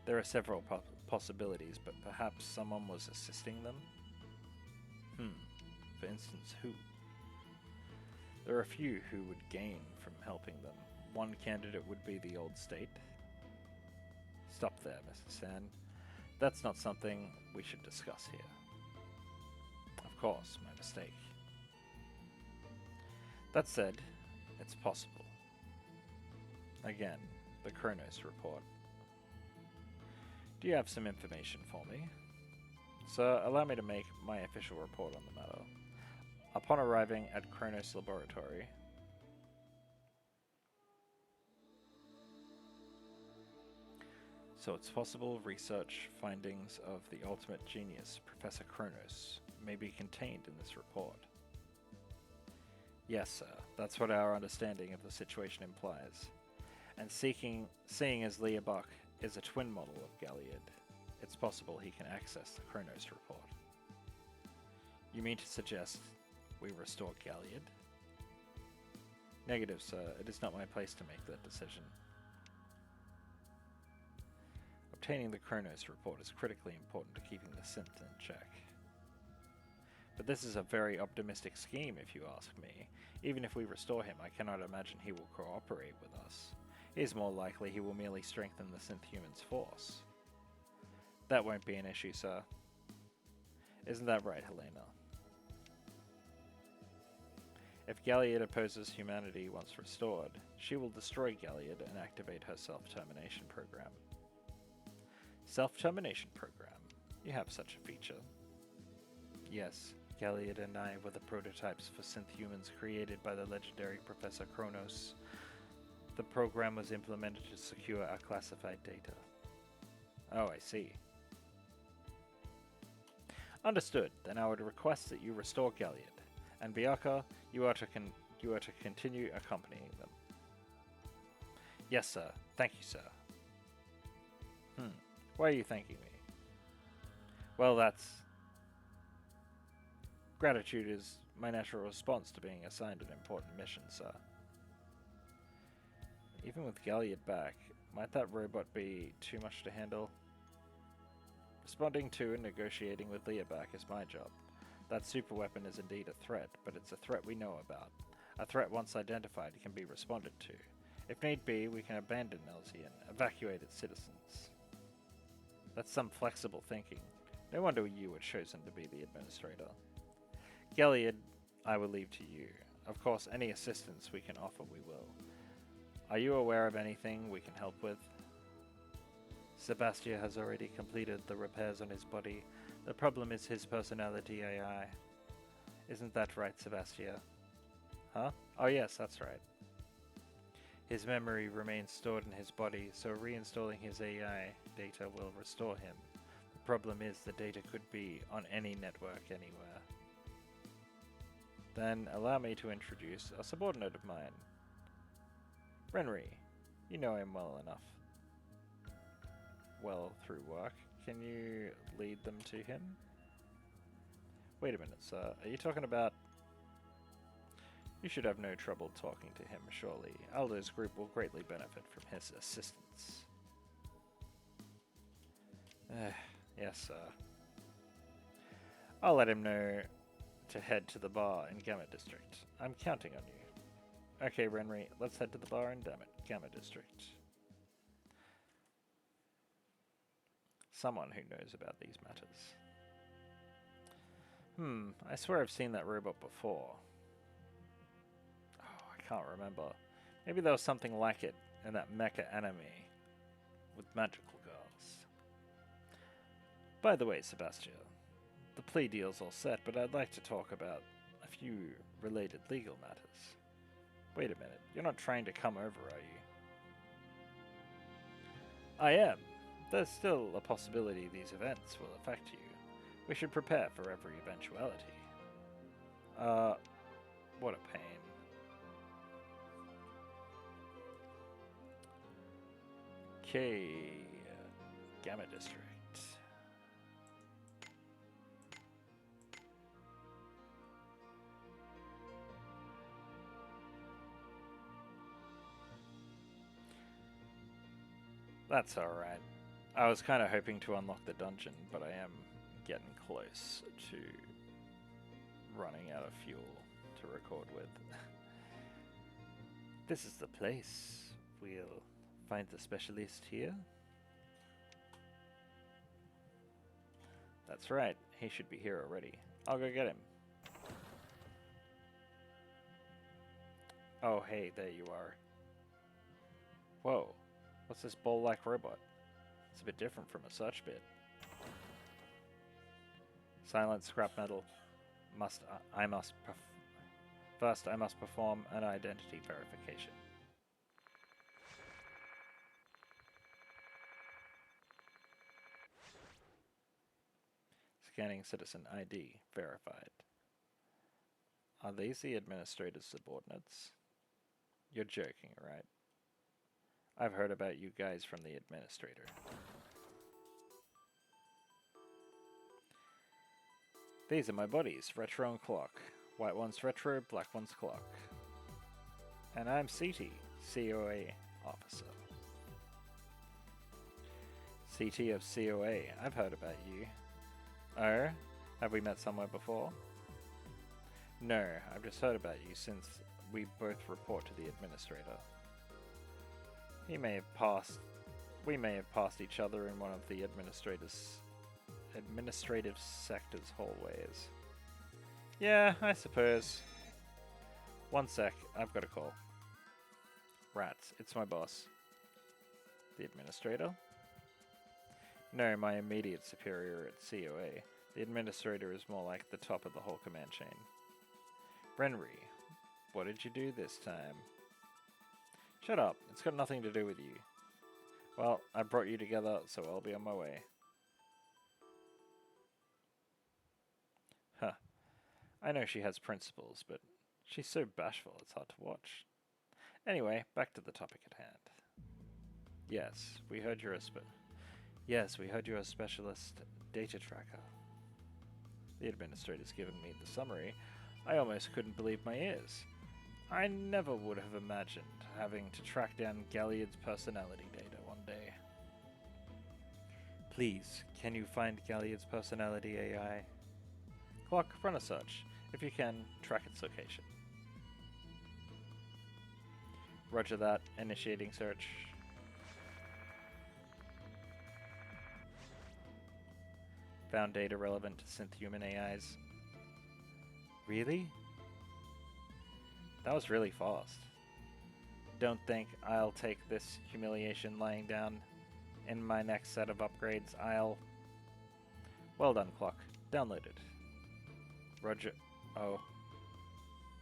There are several possibilities, but perhaps someone was assisting them? For instance, who? There are a few who would gain from helping them. One candidate would be the old state. Stop there, Mr. San. That's not something we should discuss here. Of course, my mistake. That said, it's possible. Again, the Kronos report. Do you have some information for me? Sir, allow me to make my official report on the matter. Upon arriving at Kronos Laboratory, so it's possible research findings of the ultimate genius, Professor Kronos, may be contained in this report. Yes, sir, that's what our understanding of the situation implies. And seeing as Leobok is a twin model of Galliard, it's possible he can access the Kronos report. You mean to suggest we restore Galliard? Negative, sir. It is not my place to make that decision. Obtaining the Kronos report is critically important to keeping the synth in check. But this is a very optimistic scheme, if you ask me. Even if we restore him, I cannot imagine he will cooperate with us. It is more likely he will merely strengthen the synth human's force. That won't be an issue, sir. Isn't that right, Helena? If Galliard opposes humanity once restored, she will destroy Galliard and activate her self-termination program. Self-termination program? You have such a feature. Yes, Galliard and I were the prototypes for synth humans created by the legendary Professor Kronos. The program was implemented to secure our classified data. Oh, I see. Understood. Then I would request that you restore Galliard. And Bianca, you are to continue accompanying them. Yes, sir. Thank you, sir. Why are you thanking me? Well, that's... Gratitude is my natural response to being assigned an important mission, sir. Even with Galliard back, might that robot be too much to handle? Responding to and negotiating with Leobak is my job. That superweapon is indeed a threat, but it's a threat we know about. A threat once identified can be responded to. If need be, we can abandon Elzian, evacuate its citizens. That's some flexible thinking. No wonder you were chosen to be the administrator. Galliard, I will leave to you. Of course, any assistance we can offer, we will. Are you aware of anything we can help with? Sebastia has already completed the repairs on his body. The problem is his personality AI. Isn't that right, Sebastia? Huh? Oh yes, that's right. His memory remains stored in his body, so reinstalling his AI data will restore him. The problem is the data could be on any network anywhere. Then allow me to introduce a subordinate of mine. Renry. You know him well enough. Well, through work. Can you lead them to him? Wait a minute, sir. Are you talking about... You should have no trouble talking to him, surely. Aldo's group will greatly benefit from his assistance. Yes, sir. I'll let him know to head to the bar in Gamma District. I'm counting on you. Okay, Renry, let's head to the bar in Gamma District. Someone who knows about these matters. I swear I've seen that robot before. Oh, I can't remember. Maybe there was something like it in that mecha anime. with magical girls. By the way, Sebastian, the plea deal's all set, but I'd like to talk about a few related legal matters. Wait a minute, you're not trying to come over, are you? I am. There's still a possibility these events will affect you. We should prepare for every eventuality. What a pain. Okay, Gamma District. That's alright. I was kind of hoping to unlock the dungeon, but I am getting close to running out of fuel to record with. This is the place. We'll find the specialist here. That's right. He should be here already. I'll go get him. Oh, hey, there you are. Whoa. What's this bowl-like robot? It's a bit different from a search bit. Silent scrap metal. First, I must perform an identity verification. Scanning citizen ID verified. Are these the administrator's subordinates? You're joking, right? I've heard about you guys from the administrator. These are my buddies, Retro and Clock. White one's Retro, black one's Clock. And I'm CT, COA officer. CT of COA, I've heard about you. Oh? Have we met somewhere before? No, I've just heard about you since we both report to the administrator. We may have passed each other in one of the administrative sector's hallways. Yeah, I suppose. One sec, I've got a call. Rats, it's my boss. The administrator? No, my immediate superior at COA. The administrator is more like the top of the whole command chain. Brenry, what did you do this time? Shut up, it's got nothing to do with you. Well, I brought you together, so I'll be on my way. Huh. I know she has principles, but she's so bashful it's hard to watch. Anyway, back to the topic at hand. Yes, we heard you're a specialist data tracker. The administrator's given me the summary. I almost couldn't believe my ears. I never would have imagined having to track down Galliard's personality data one day. Please, can you find Galliard's personality AI? Clock, run a search. If you can, track its location. Roger that. Initiating search. Found data relevant to synth-human AIs. Really? That was really fast. Don't think I'll take this humiliation lying down in my next set of upgrades. Well done, Clock. Downloaded. Roger. Oh.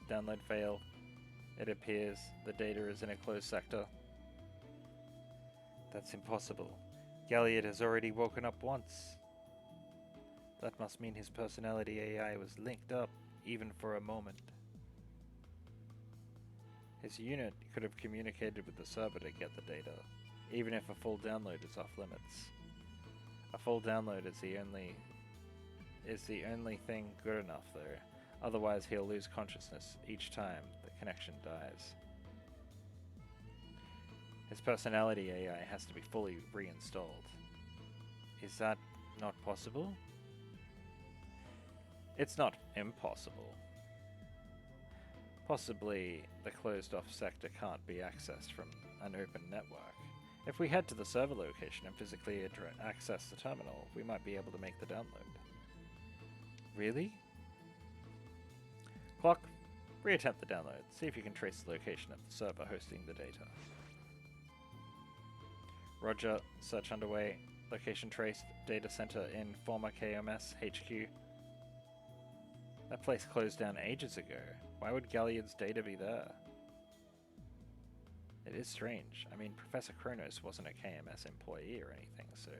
Download failed. It appears the data is in a closed sector. That's impossible. Galliard has already woken up once. That must mean his personality AI was linked up, even for a moment. His unit could have communicated with the server to get the data, even if a full download is off limits. A full download is the only thing good enough, though. Otherwise, he'll lose consciousness each time the connection dies. His personality AI has to be fully reinstalled. Is that not possible? It's not impossible. Possibly the closed-off sector can't be accessed from an open network. If we head to the server location and physically access the terminal, we might be able to make the download. Really? Clock, reattempt the download. See if you can trace the location of the server hosting the data. Roger. Search underway. Location traced. Data center in former KMS HQ. That place closed down ages ago. Why would Galliard's data be there? It is strange. I mean, Professor Kronos wasn't a KMS employee or anything, so...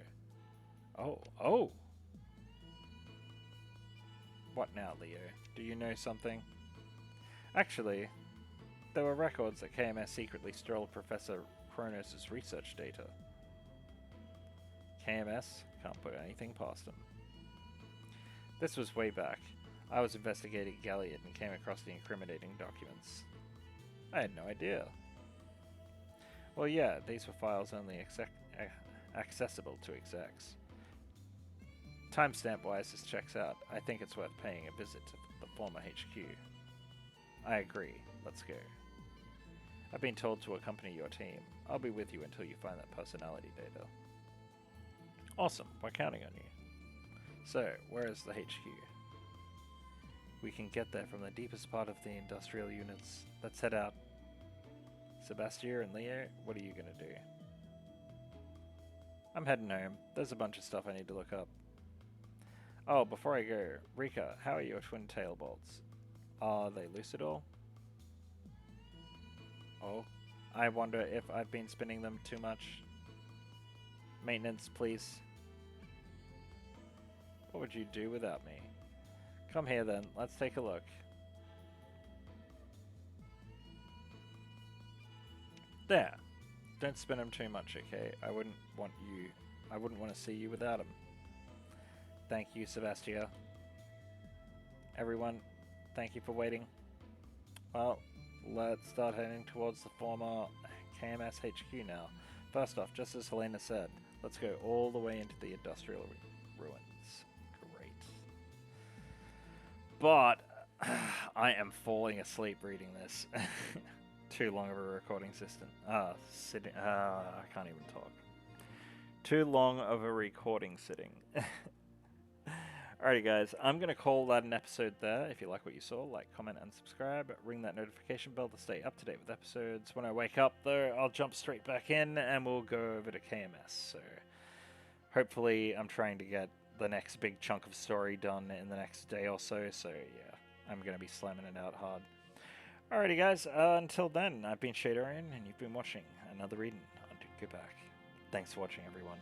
Oh! What now, Leo? Do you know something? Actually, there were records that KMS secretly stole Professor Kronos' research data. KMS can't put anything past them. This was way back. I was investigating Galliard and came across the incriminating documents. I had no idea. Well, yeah, these were files only accessible to execs. Timestamp-wise, this checks out. I think it's worth paying a visit to the former HQ. I agree. Let's go. I've been told to accompany your team. I'll be with you until you find that personality data. Awesome. We're counting on you. So, where is the HQ? We can get there from the deepest part of the industrial units. Let's head out. Sebastian and Leo, what are you gonna do? I'm heading home. There's a bunch of stuff I need to look up. Oh, before I go, Rika, how are your twin tail bolts? Are they loose at all? Oh, I wonder if I've been spinning them too much. Maintenance, please. What would you do without me? Come here then, let's take a look. There. Don't spin them too much, okay? I wouldn't want to see you without them. Thank you, Sebastian. Everyone, thank you for waiting. Well, let's start heading towards the former KMS HQ now. First off, just as Helena said, let's go all the way into the industrial ruins. Great. But I am falling asleep reading this. Too long of a recording system. I can't even talk. Too long of a recording sitting. Alrighty guys, I'm going to call that an episode there. If you like what you saw, like, comment, and subscribe. Ring that notification bell to stay up to date with episodes. When I wake up though, I'll jump straight back in and we'll go over to KMS. So hopefully I'm trying to get the next big chunk of story done in the next day or so. So yeah, I'm going to be slamming it out hard. Alrighty guys, until then, I've been Shadorian and you've been watching another reading on DudeGoBack. Thanks for watching everyone.